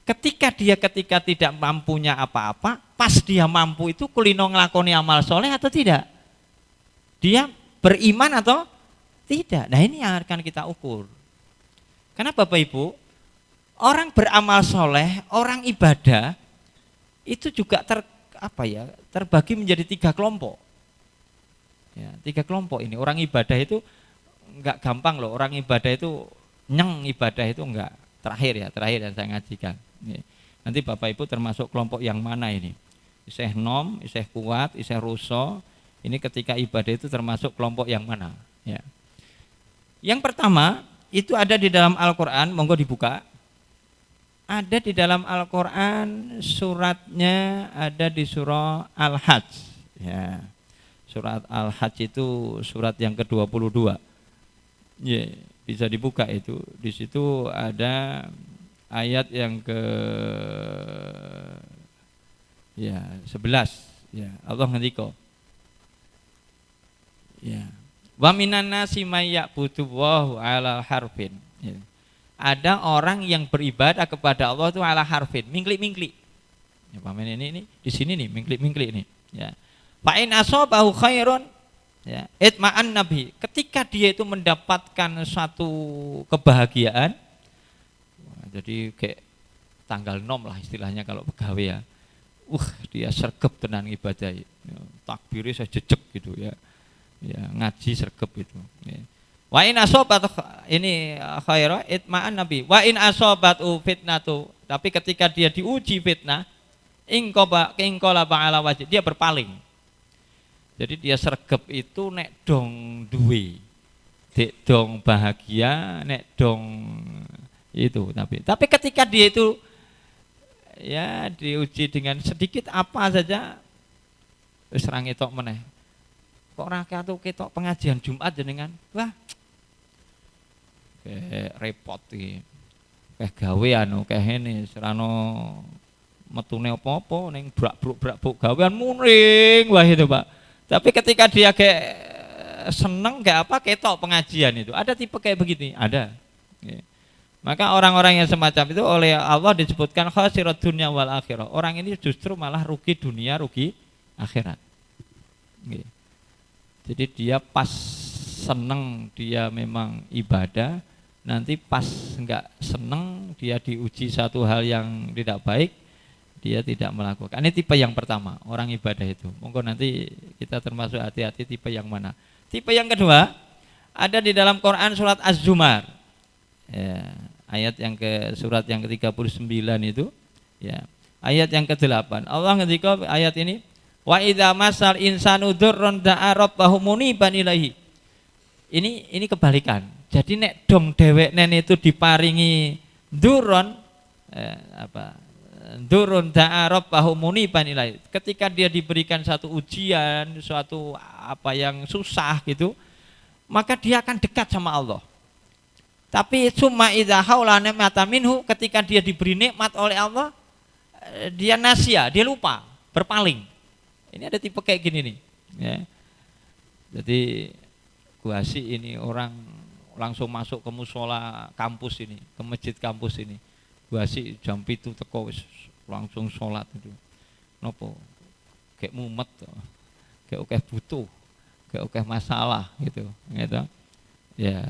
ketika tidak mampunya apa-apa, pas dia mampu itu kulino ngelakoni amal soleh atau tidak? Dia beriman atau tidak? Nah ini yang akan kita ukur. Karena Bapak Ibu, orang beramal soleh, orang ibadah itu juga terbagi menjadi 3 kelompok. Ya, 3 kelompok ini. Orang ibadah itu enggak gampang loh. Orang ibadah itu ibadah itu enggak. Terakhir yang saya ngajikan. Nanti Bapak Ibu termasuk kelompok yang mana ini? Isih nom, isih kuat, isih ruso. Ini ketika ibadah itu termasuk kelompok yang mana? Ya. Yang pertama itu ada di dalam Al-Quran, monggo dibuka. Ada di dalam Al-Quran, suratnya ada di surah Al-Hajj. Ya. Surat Al-Hajj itu surat yang ke-22. Ya, bisa dibuka itu. Di situ ada ayat yang ke-11. Ya, Allah ngendika. Ya. Wa minan nasi may ya'budu Allahu ala harfin. Ya. Ada orang yang beribadah kepada Allah itu ala harfin, mingklik-mingklik. Ya, pamen ini di sini nih, mingklik-mingklik nih. Ya. Fa in asabahu khairun Ya, itma'an nabi, ketika dia itu mendapatkan suatu kebahagiaan, jadi kayak tanggal 6 lah istilahnya kalau pegawai ya, dia sergap tenan ibadah, ya, takbirnya saya jejek gitu ya, ya ngaji sergap itu. Ya. Wa in asobat ini khaira itma'an nabi, wa in asobat fitnatu, tapi ketika dia diuji fitnah, ingkola ba'ala wajib, dia berpaling. Jadi dia sergap itu nek dong duwe, dek dong bahagia, nek dong itu. Tapi ketika dia itu ya diuji dengan sedikit apa saja, wis ra ngetok meneh. Kok ora ketok pengajian Jumat jenengan? Wah, repot iki. Gawe anu ngene serano metune apa-apa ning brak-bruk gawean muring wah itu, Pak. Tapi ketika dia kayak seneng kayak apa ketok pengajian itu. Ada tipe kayak begini, ada. Ya. Maka orang-orang yang semacam itu oleh Allah disebutkan khasirat dunya wal akhirah. Orang ini justru malah rugi dunia, rugi akhirat. Ya. Jadi dia pas seneng dia memang ibadah, nanti pas enggak seneng dia diuji satu hal yang tidak baik, dia tidak melakukan. Ini tipe yang pertama, orang ibadah itu. Monggo nanti kita termasuk hati-hati tipe yang mana. Tipe yang kedua ada di dalam Quran surat Az-Zumar. Ya, surat yang ke-39 itu, ya. Ayat yang ke-8. Allah ngendika ayat ini, wa idza masal insanu dzurrun da'a rabbahu muniban ilaihi. Ini kebalikan. Jadi nek dong dheweknen itu diparingi dzurron durun da'a rabbahu muniban ilaihi. Ketika dia diberikan satu ujian, suatu apa yang susah gitu, maka dia akan dekat sama Allah. Tapi summa idza haula ni'mata minhu, ketika dia diberi nikmat oleh Allah, dia nasia, dia lupa, berpaling. Ini ada tipe kayak gini nih, ya. Jadi guasi ini orang langsung masuk ke musola kampus ini, ke masjid kampus ini. Guasi jam 7 teko wis langsung sholat itu. Nopo? Kayak mumet, kayak oke butuh, kayak oke masalah gitu. Ya.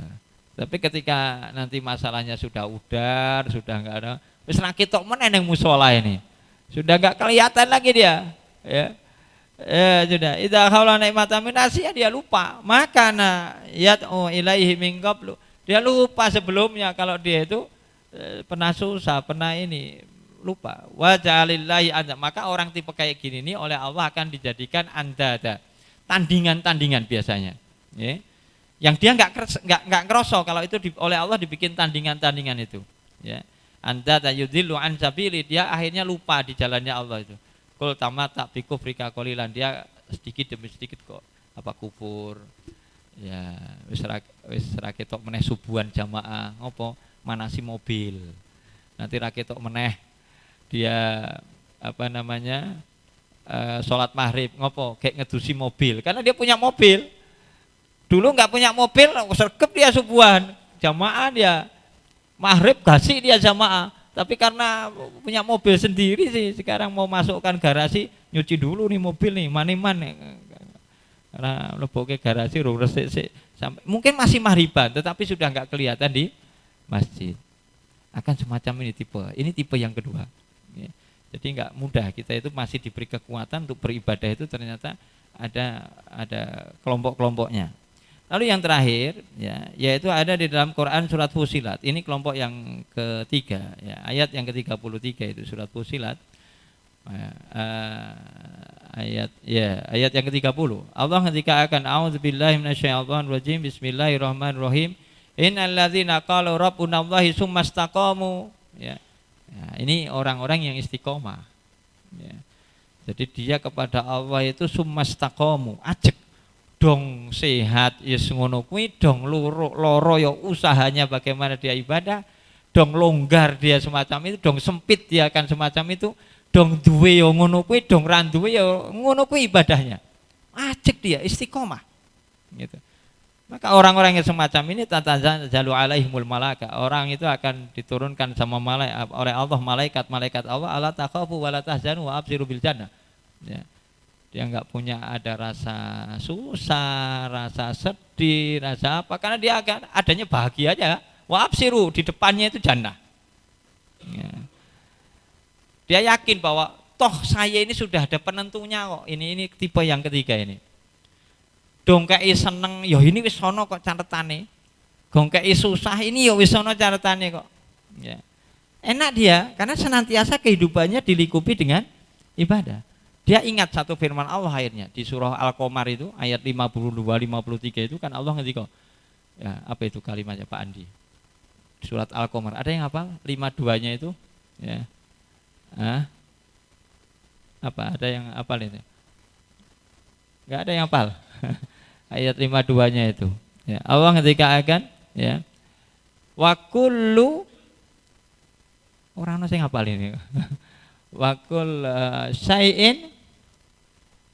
Tapi ketika nanti masalahnya sudah udar, sudah enggak ada, wis ra ketok meneh ning mushola ini. Sudah enggak kelihatan lagi dia, ya. Sudah. Idza khaula ni'matan min asya, dia lupa. Maka yad'u ilaihi min qablu. Dia lupa sebelumnya kalau dia itu pernah susah, pernah ini, lupa. Wa ja'alillahi anda. Maka orang tipe kayak gini nih oleh Allah akan dijadikan andada, tandingan-tandingan biasanya, ya. Yang dia nggak ngeroso kalau itu oleh Allah dibikin tandingan-tandingan itu, ya. Andada yudhillu an sabili, dia akhirnya lupa di jalannya Allah itu. Qul tamatta bi kufrika qalilan, dia sedikit demi sedikit kok kufur. Ya, wis ra ketok meneh subuhan jamaah, ngopo? Manasi mobil. Nanti ra ketok meneh dia sholat maghrib, ngopo? Kayak ngedusi mobil, karena dia punya mobil. Dulu nggak punya mobil, sergep dia subuhan jamaah, dia maghrib kasih dia jamaah. Tapi karena punya mobil sendiri sih, sekarang mau masukkan garasi, nyuci dulu nih mobil nih, maniman. Karena leboke garasi resik sih, sampai mungkin masih maghriban, tetapi sudah nggak kelihatan di masjid. Akan semacam ini tipe yang kedua. Ya. Jadi nggak mudah, kita itu masih diberi kekuatan untuk beribadah itu ternyata ada kelompok-kelompoknya. Lalu yang terakhir, ya, yaitu ada di dalam Quran surat Fusilat. Ini kelompok yang ketiga, ya, ayat yang ke-33 itu surat Fusilat. Ayat yang ke-30. Allah ketika akan a'udzubillahi minasyaitonir rajim, bismillahirrahmanirrahim. Innalladzina qalu rabbunallahi tsumastaqamu, ya. Ya, ini orang-orang yang istiqomah, ya. Jadi dia kepada Allah itu tsumastaqamu, ajek dong sehat yes ngono kuwi, dong loro ya usahanya bagaimana dia ibadah, dong longgar dia semacam itu, dong sempit dia akan semacam itu, dong duwe ya ngono kuwi, dong ra duwe ya ngono kuwi ibadahnya. Ajek dia istiqomah. Gitu. Maka orang-orang yang semacam ini tatanzalu alaihimul malaika, orang itu akan diturunkan sama oleh Allah malaikat Allah, ala takhafu wa la tahzanu wa abshiru bil jannah. Ya. Dia nggak punya ada rasa susah, rasa sedih, rasa apa, karena dia adanya bahagia aja. Wa absiru, di depannya itu jannah. Ya. Dia yakin bahwa toh saya ini sudah ada penentunya kok. Ini tipe yang ketiga ini. Dongkei seneng, ya ini wis sono kok catetane. Dongkei susah, ini ya wis sono catetane kok. Ya. Enak dia karena senantiasa kehidupannya dilingkupi dengan ibadah. Dia ingat satu firman Allah akhirnya di surah Al-Qamar itu ayat 52-53 itu kan Allah ngendika. Ya, apa itu kalimatnya Pak Andi? Surat Al-Qamar. Ada yang hafal 52-nya itu? Ya. Apa? Ada yang hafal itu? Enggak ada yang hafal. Ayat 52-nya itu. Ya, Allah ngendika akan ya. Wa kullu orang ana sing hafal ini. Wa kull syai'in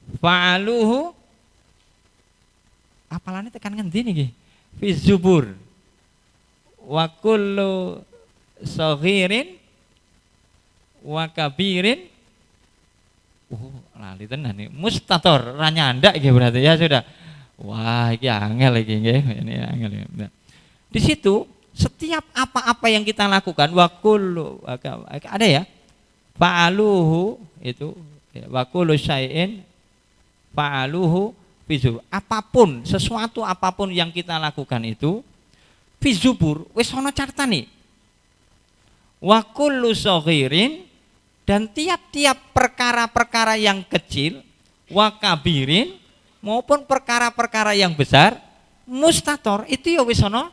fa'aluhu, apalane tekan ngendi niki? Fi zubur. Wa kullu saghirin wa kabirin. Lali tenan nih. Mustator ra nyandak iki berarti ya sudah. Wah, iki angel iki nggih. Ini angel. Nah, di situ setiap apa-apa yang kita lakukan wa kullu ada ya? Fa'aluhu itu wa kullu syai'in fa'aluhu fizubur. Apapun, sesuatu apapun yang kita lakukan itu fizubur, wis ana catetane. Wa kullu saghirin, dan tiap-tiap perkara-perkara yang kecil, wa kabirin, maupun perkara-perkara yang besar, mustator, itu ya wis ana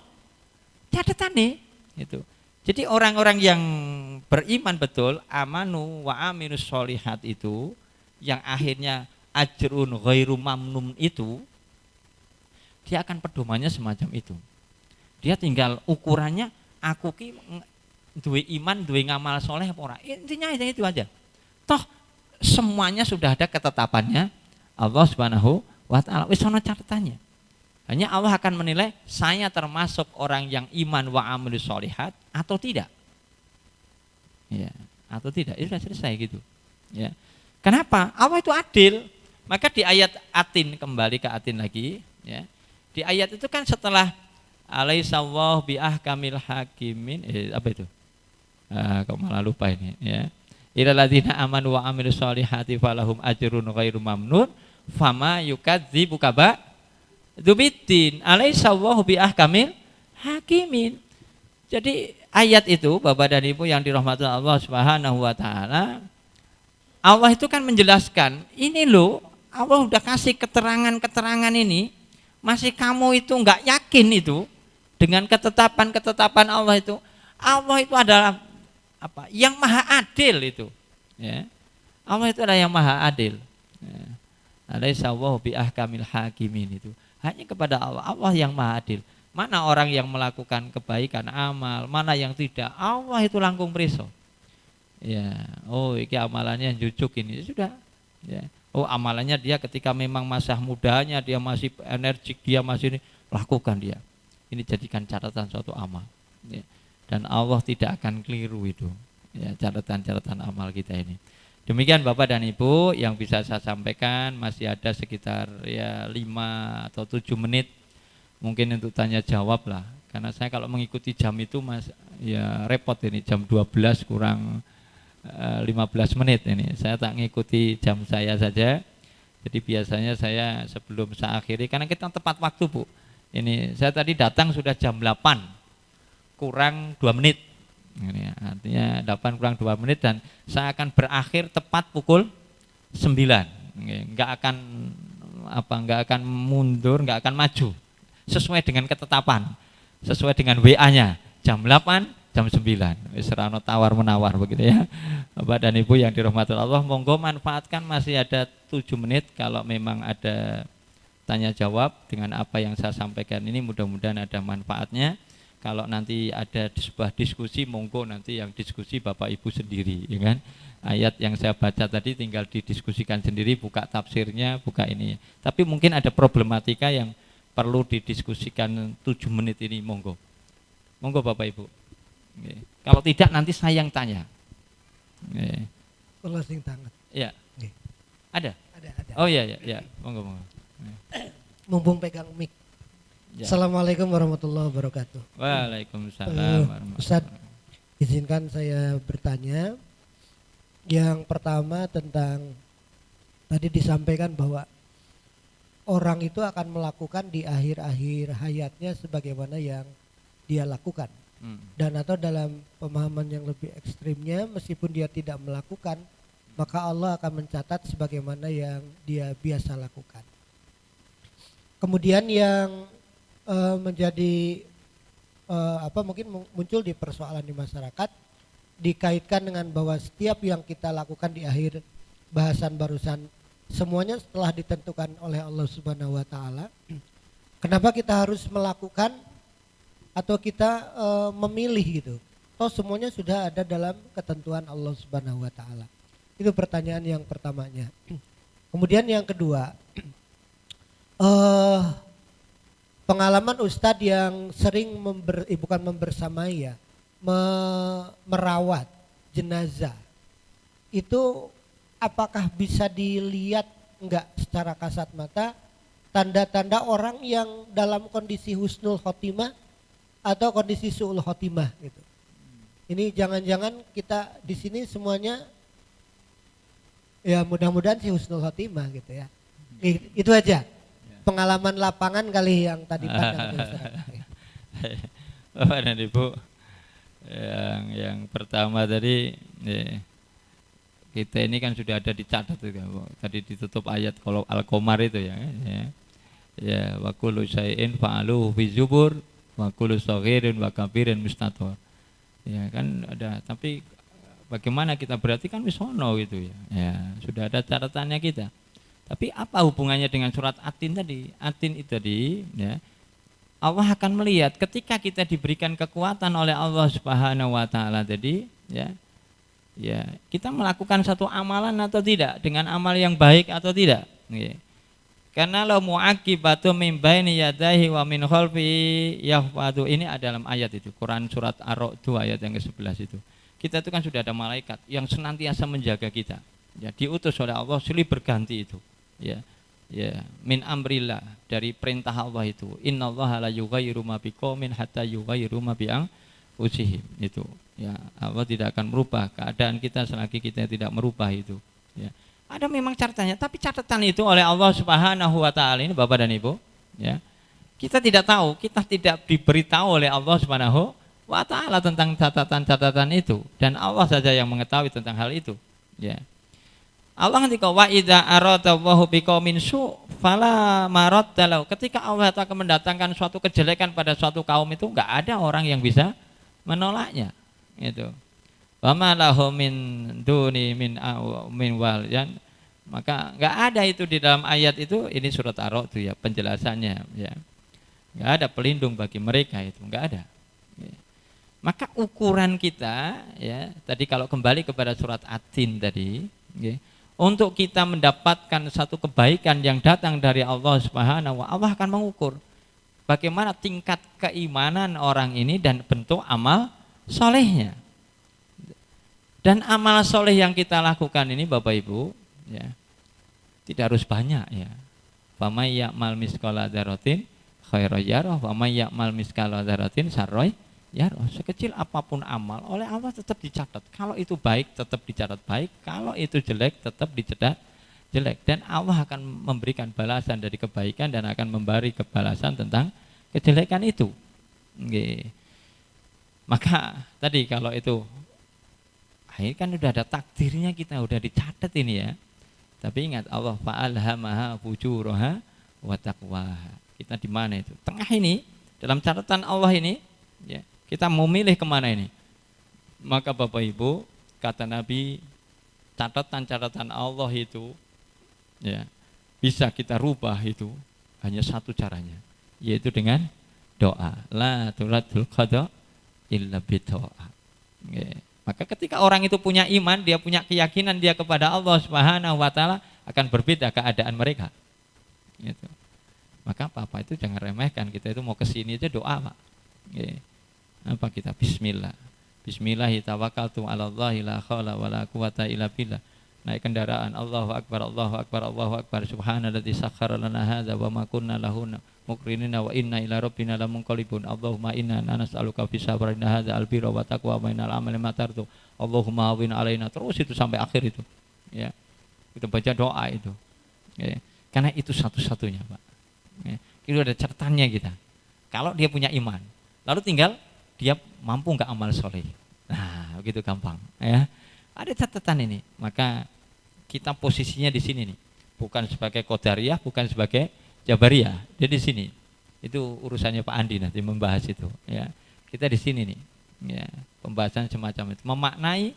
catetane itu. Jadi orang-orang yang beriman betul, amanu wa aminus sholihat itu, yang akhirnya ajrun ghairu mamnun itu, dia akan pedomannya semacam itu. Dia tinggal ukurannya, aku ki duwe iman, duwe ngamal soleh apa ora. Intinya itu aja. Toh semuanya sudah ada ketetapannya Allah Subhanahu wa taala. Wis ana catatannya. Hanya Allah akan menilai saya termasuk orang yang iman wa amilus sholihat atau tidak. Ya, atau tidak. Itu sudah selesai gitu. Ya. Kenapa? Allah itu adil. Maka di ayat Atin, kembali ke Atin lagi, ya. Di ayat itu kan setelah alaihissallahu biahkamil hakimin, apa itu? Kok malah lupa ini, ya. Ilal ladzina amanu wa amilus solihati falahum ajrun ghairu mamnun fama yukadzibuka ba'dubiddin alaihissallahu biahkamil hakimin. Jadi ayat itu Bapak dan Ibu yang dirahmati Allah Subhanahu wa taala, Allah itu kan menjelaskan, ini loh Allah udah kasih keterangan-keterangan ini, masih kamu itu enggak yakin itu dengan ketetapan-ketetapan Allah itu. Allah itu adalah apa? Yang maha adil itu. Ya. Allah itu adalah yang maha adil. Ya. Alaihissallahu biahkamil hakimin itu. Hanya kepada Allah, Allah yang maha adil. Mana orang yang melakukan kebaikan amal, mana yang tidak, Allah itu langkung priso. Ya, oh iki amalannya jujuk ini sudah. Ya. Oh amalannya dia ketika memang masa mudanya dia masih energik, dia masih ini, lakukan dia. Ini jadikan catatan suatu amal. Ya. Dan Allah tidak akan keliru itu. Ya, catatan-catatan amal kita ini. Demikian Bapak dan Ibu yang bisa saya sampaikan, masih ada sekitar ya 5 atau 7 menit mungkin untuk tanya jawab lah. Karena saya kalau mengikuti jam itu Mas ya repot ini, jam 12 kurang 15 menit ini. Saya tak ngikuti jam saya saja. Jadi biasanya saya sebelum saya akhiri, karena kita tepat waktu Bu. Ini saya tadi datang sudah jam 8 kurang 2 menit. Ini artinya 8 kurang 2 menit dan saya akan berakhir tepat pukul 9. Enggak akan mundur, enggak akan maju. Sesuai dengan ketetapan, sesuai dengan WA-nya. Jam 8, jam 9. Serano tawar-menawar begitu ya. Bapak dan Ibu yang dirahmati Allah, monggo manfaatkan, masih ada 7 menit kalau memang ada tanya jawab dengan apa yang saya sampaikan ini, mudah-mudahan ada manfaatnya. Kalau nanti ada sebuah diskusi, monggo nanti yang diskusi Bapak Ibu sendiri, ya kan? Ayat yang saya baca tadi tinggal didiskusikan sendiri, buka tafsirnya, buka ini. Tapi mungkin ada problematika yang perlu didiskusikan 7 menit ini, monggo. Monggo Bapak Ibu. Oke. Kalau tidak nanti saya yang tanya. Kalau sing tangan. Ya. Oke. Ada. Ada. Oh iya, monggo. Mumpung pegang mic. Ya. Assalamualaikum warahmatullahi wabarakatuh. Waalaikumsalam warahmatullahi Ustadz, wabarakatuh. izinkan saya bertanya. Yang pertama tentang tadi disampaikan bahwa orang itu akan melakukan di akhir-akhir hayatnya sebagaimana yang dia lakukan. Dan atau dalam pemahaman yang lebih ekstrimnya, meskipun dia tidak melakukan, maka Allah akan mencatat sebagaimana yang dia biasa lakukan. Kemudian yang menjadi mungkin muncul di persoalan di masyarakat, dikaitkan dengan bahwa setiap yang kita lakukan di akhir bahasan barusan, semuanya setelah ditentukan oleh Allah Subhanahu wa taala. Kenapa kita harus melakukan atau kita memilih gitu? Toh semuanya sudah ada dalam ketentuan Allah Subhanahu wa taala. Itu pertanyaan yang pertamanya. Kemudian yang kedua, pengalaman Ustadz yang sering merawat jenazah itu apakah bisa dilihat enggak secara kasat mata tanda-tanda orang yang dalam kondisi husnul khotimah atau kondisi su'ul khotimah gitu. Ini jangan-jangan kita di sini semuanya ya mudah-mudahan si husnul khotimah gitu ya. Itu aja. Pengalaman lapangan kali yang tadi pandang Bapak dan Ibu, yang pertama tadi kita ini kan sudah ada dicatat juga, tadi ditutup ayat kalau Al-Qamar itu ya wa kullu syai'in fa'aluhu fi zubur wa kullu saghirin wa kabirin mustator. Ya kan ada, tapi bagaimana kita berarti kan wisono gitu ya. Ya, sudah ada catatannya kita. Tapi apa hubungannya dengan surat Atin tadi? Atin itu tadi ya. Allah akan melihat ketika kita diberikan kekuatan oleh Allah Subhanahu wa taala tadi ya. Ya, kita melakukan satu amalan atau tidak, dengan amal yang baik atau tidak. Ya. Karena la mu'aqibatu min baini yadayhi wa min khalfi yahfadu, ini ada dalam ayat itu, Quran surat Ar-Ra'd 2 ayat yang ke-11 itu. Kita itu kan sudah ada malaikat yang senantiasa menjaga kita. Ya, diutus oleh Allah silih berganti itu. Ya. Ya, min amrillah, dari perintah Allah itu. Innallaha la yughayyiru ma biqaumin hatta yughayyiru ma bi anfusihim itu. Ya, Allah tidak akan merubah keadaan kita selagi kita tidak merubah itu. Ya. Ada memang catatannya, tapi catatan itu oleh Allah Subhanahu wa taala ini Bapak dan Ibu, ya. Kita tidak tahu, kita tidak diberitahu oleh Allah Subhanahu wa taala tentang catatan-catatan itu, dan Allah saja yang mengetahui tentang hal itu, ya. Allah ketika wa idza aradallahu biqaumin su fala maraddalau, ketika Allah akan mendatangkan suatu kejelekan pada suatu kaum itu enggak ada orang yang bisa menolaknya, gitu. Wa ma lahum min duni min waliyan, maka enggak ada itu di dalam ayat itu, ini surat Ar-Ra'd itu ya penjelasannya ya. Enggak ada pelindung bagi mereka itu, enggak ada. Ya. Maka ukuran kita ya, tadi kalau kembali kepada surat Atin tadi, ya, untuk kita mendapatkan satu kebaikan yang datang dari Allah Subhanahu wa taala, Allah akan mengukur bagaimana tingkat keimanan orang ini dan bentuk amal solehnya. Dan amal soleh yang kita lakukan ini Bapak Ibu ya, tidak harus banyak ya. Famay ya'mal misqala dzarratin khairan yarah, famay ya'mal misqala dzarratin syarran yarah. Sekecil apapun amal oleh Allah tetap dicatat. Kalau itu baik tetap dicatat baik, kalau itu jelek tetap dicatat jelek. Dan Allah akan memberikan balasan dari kebaikan dan akan memberi kebalasan tentang kejelekan itu. Nggih. Maka tadi kalau itu ini kan udah ada takdirnya, kita udah dicatat ini ya. Tapi ingat Allah fa'alhamaha fujuraha wa taqwaha. Kita di mana itu? Tengah ini, dalam catatan Allah ini, ya, kita mau milih kemana ini? Maka Bapak Ibu, kata Nabi, catatan-catatan Allah itu ya, bisa kita rubah itu hanya satu caranya, yaitu dengan doa. La turadul qada illa bidoa. Ya. Maka ketika orang itu punya iman, dia punya keyakinan dia kepada Allah Subhanahu wa taala, akan berbeda keadaan mereka. Gitu. Maka apa-apa itu jangan remehkan, kita itu mau ke sini aja doa, Pak. Oke. Apa kita bismillah. Bismillahi tawakkaltu 'alallahi la haula wala quwata illa billah. naik kendaraan, Allahu Akbar, Allahu Akbar, Allahu Akbar, subhanalladzi sakhkhara lana hadza wa ma kunna lahu muqrinina wa inna ila rabbina lamunqalibun. Allahumma inna nas'aluka fi sabrina hadza albirra wa taqwa wa minal amali ma tardu. Allahumma awin alaina, terus itu sampai akhir itu. Ya. Kita baca doa itu. Ya. Karena itu satu-satunya, Pak. Ya. Itu ada catatannya kita. Kalau dia punya iman, lalu tinggal dia mampu enggak amal soleh. Nah, begitu gampang, ya. Ada catatan ini, maka kita posisinya di sini nih, bukan sebagai Qadariyah, bukan sebagai Jabariyah. Dia di sini. Itu urusannya Pak Andi nanti membahas itu, ya. Kita di sini nih, ya. Pembahasan semacam itu, memaknai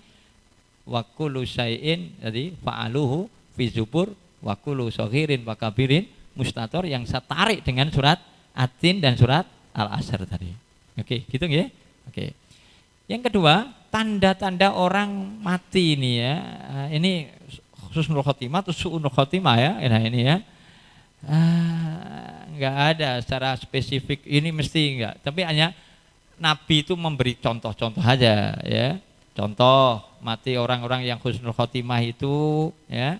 wa kullu syai'in, jadi fa'aluhu fi zubur wa kullu saghirin wa kabirin mustator, yang saya tarik dengan surat At-Tin dan surat Al-Asr tadi. Oke, gitu ya. Oke. Yang kedua, tanda-tanda orang mati ini ya. Ini husnul khotimah atau su'unul khotimah ya. Nah ini ya. Enggak ada secara spesifik ini mesti enggak, tapi hanya Nabi itu memberi contoh-contoh aja ya. Contoh mati orang-orang yang husnul khotimah itu ya.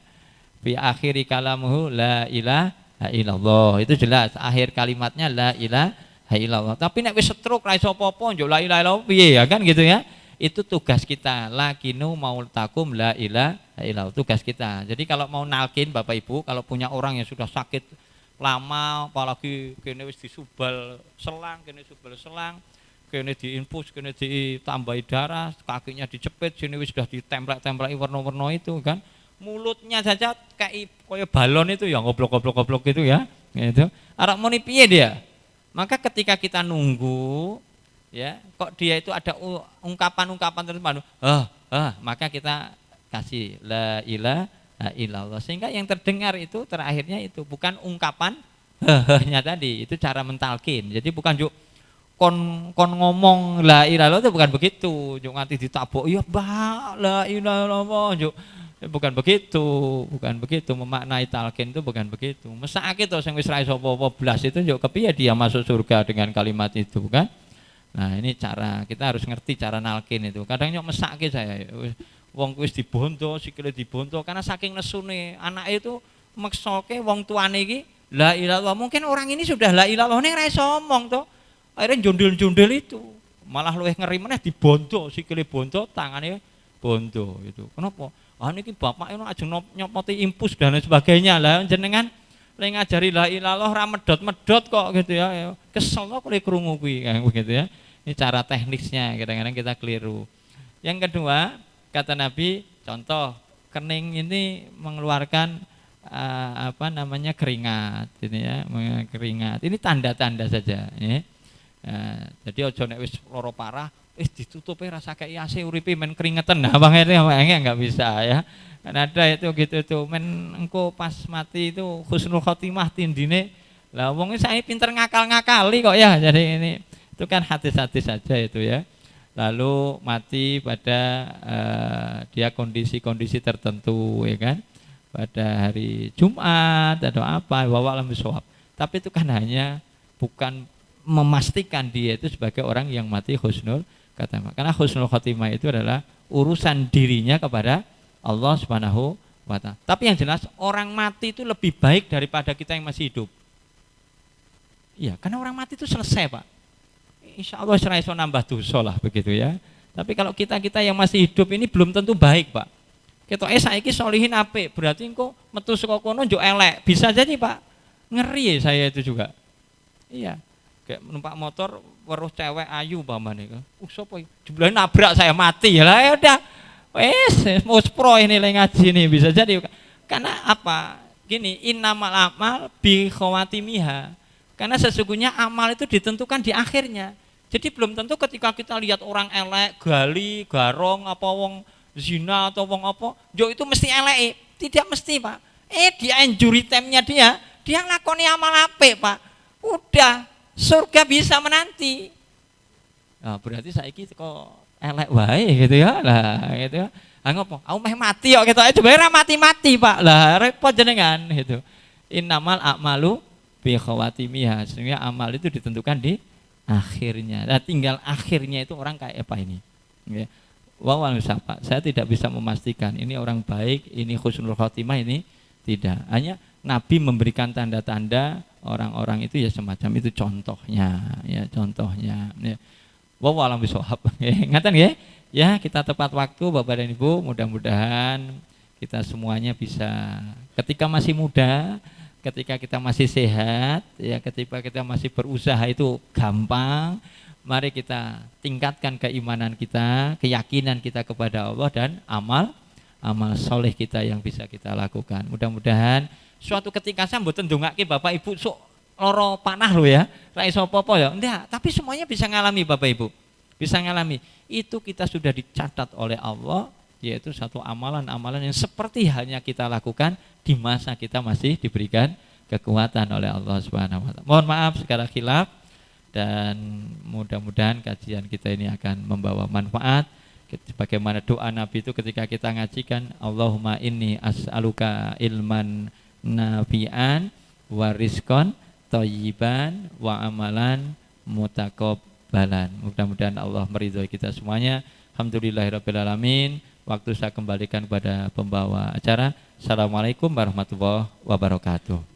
Fi akhiri kalamuhu la ilaha illallah. Itu jelas akhir kalimatnya la ilaha illallah. Tapi nek wis stroke ra iso apa-apa njuk la ilaha illallah piye ya kan gitu ya. Itu tugas kita. Lakinu maul takum la ilaha illallah, tugas kita. Jadi kalau mau nalkin Bapak Ibu, kalau punya orang yang sudah sakit lama, apalagi kene wis disubal selang, kene subal selang, kene diinfus, kene ditambahi darah, kakinya dijepit, sini wis sudah ditemplek-templeki warna-warna itu kan. Mulutnya saja kayak balon itu ya, goblok-goblok gitu ya. Gitu. Arek muni piye dia? Maka ketika kita nunggu ya, kok dia itu ada ungkapan-ungkapan tertentu, maka kita kasih la ilaha illallah, sehingga yang terdengar itu terakhirnya itu bukan ungkapan nya tadi, itu cara mentalkin. Jadi bukan juk kon ngomong la ilaha illallah itu bukan begitu, juk nganti ditabok ya bah la ilaha illallah juk. Bukan begitu memaknai talqin itu bukan begitu. Mesake to sing wis ra iso apa-apa blas itu yo kepiye dia masuk surga dengan kalimat itu kan. Nah, ini cara kita harus ngerti cara nalkin itu. Kadang nyok mesake saya wong wis dibonto, sikile dibonto karena saking nesune anake itu meksoke wong tuane iki la ilallah. Mungkin orang ini sudah la ilallah ning ra iso omong to. Akhirnya jundul-jundul itu. Malah luwih ngeri meneh dibonto, sikile bonto, tangane bonto itu. Kenapa? Niki bapak itu ajeng nyopoti impus dan sebagainya lah, jenengan lagi ngajari la ilallah ra medot-medot kok gitu ya. Kesel kok oleh krungu kuwi kayak begitu ya. Ini cara teknisnya kadang-kadang kita keliru. Yang kedua, kata Nabi, contoh kening ini mengeluarkan keringat ini ya, keringat. Ini tanda-tanda saja ya. Jadi ojo nek wis lara parah ditutupi rasa kayak AC uripi men keringetan, nah bang ini enggak bisa ya. Kan ada itu gitu tuh men engko pas mati itu husnul khotimah tindine lah wong saya pinter ngakal-ngakali kok ya. Jadi ini itu kan hati-hati saja itu ya. Lalu mati pada dia kondisi-kondisi tertentu ya kan, pada hari Jumat atau apa wallahu a'lam bishawab. Tapi itu kan hanya bukan memastikan dia itu sebagai orang yang mati husnul khotimah. Karena husnul khotimah itu adalah urusan dirinya kepada Allah Subhanahu wa ta'ala. Tapi yang jelas orang mati itu lebih baik daripada kita yang masih hidup. Iya, karena orang mati itu selesai, Pak. Insya Allah iso nambah dosa lah begitu ya. Tapi kalau kita yang masih hidup ini belum tentu baik, Pak. Ketoke saiki solihin apik, berarti engko metu saka kono njuk elek. Bisa jadi, Pak. Ngeri saya itu juga. Iya. Kayak numpak motor weruh cewek ayu umpamane. Sapa iki? Jebule nabrak saya mati. Lah ya udah. Wes mau pro ini lagi ngaji nih bisa jadi. Karena apa? Gini, innamal amal bi khawatimiha. Karena sesungguhnya amal itu ditentukan di akhirnya. Jadi belum tentu ketika kita lihat orang elek, gali, garong, apa wong zina atau wong apa, yo itu mesti elek. Tidak mesti, Pak. Dia injury time-nya dia nglakoni amal apik, Pak. Udah, surga bisa menanti. Nah, berarti saiki kok elek wae gitu ya. Lah, gitu ya. Ngopo? Aku meh mati kok ketok coba ora mati-mati, Pak. Lah, repot jenengan gitu. Innamal a'malu bi khawatimiha. Sebenarnya amal itu ditentukan di akhirnya. Nah, tinggal akhirnya itu orang kayak apa ini? Ya. Wallahu a'lam. Saya tidak bisa memastikan ini orang baik, ini husnul khotimah, ini tidak. Hanya Nabi memberikan tanda-tanda orang-orang itu ya semacam itu contohnya, ya contohnya. Ya. Wallahu a'lam bishawab. Ingatan ya? Ya, kita tepat waktu Bapak dan Ibu, mudah-mudahan kita semuanya bisa ketika masih muda, ketika kita masih sehat, ya ketika kita masih berusaha itu gampang. Mari kita tingkatkan keimanan kita, keyakinan kita kepada Allah dan amal soleh kita yang bisa kita lakukan. Mudah-mudahan suatu ketika saya mboten ndongake Bapak Ibu sok loro panah lo ya, ra iso apa-apa ya. Enggak, tapi semuanya bisa ngalami Bapak Ibu. Bisa ngalami. Itu kita sudah dicatat oleh Allah, yaitu satu amalan-amalan yang seperti hanya kita lakukan di masa kita masih diberikan kekuatan oleh Allah Subhanahu wa taala. Mohon maaf segala khilaf dan mudah-mudahan kajian kita ini akan membawa manfaat. Bagaimana doa Nabi itu ketika kita ngajikan, Allahumma inni as'aluka ilman nafi'an wa rizqan thayyiban wa amalan mutaqabbalan. Mudah-mudahan Allah meridhoi kita semuanya. Alhamdulillahirabbil alamin. Waktu saya kembalikan kepada pembawa acara. Assalamualaikum warahmatullahi wabarakatuh.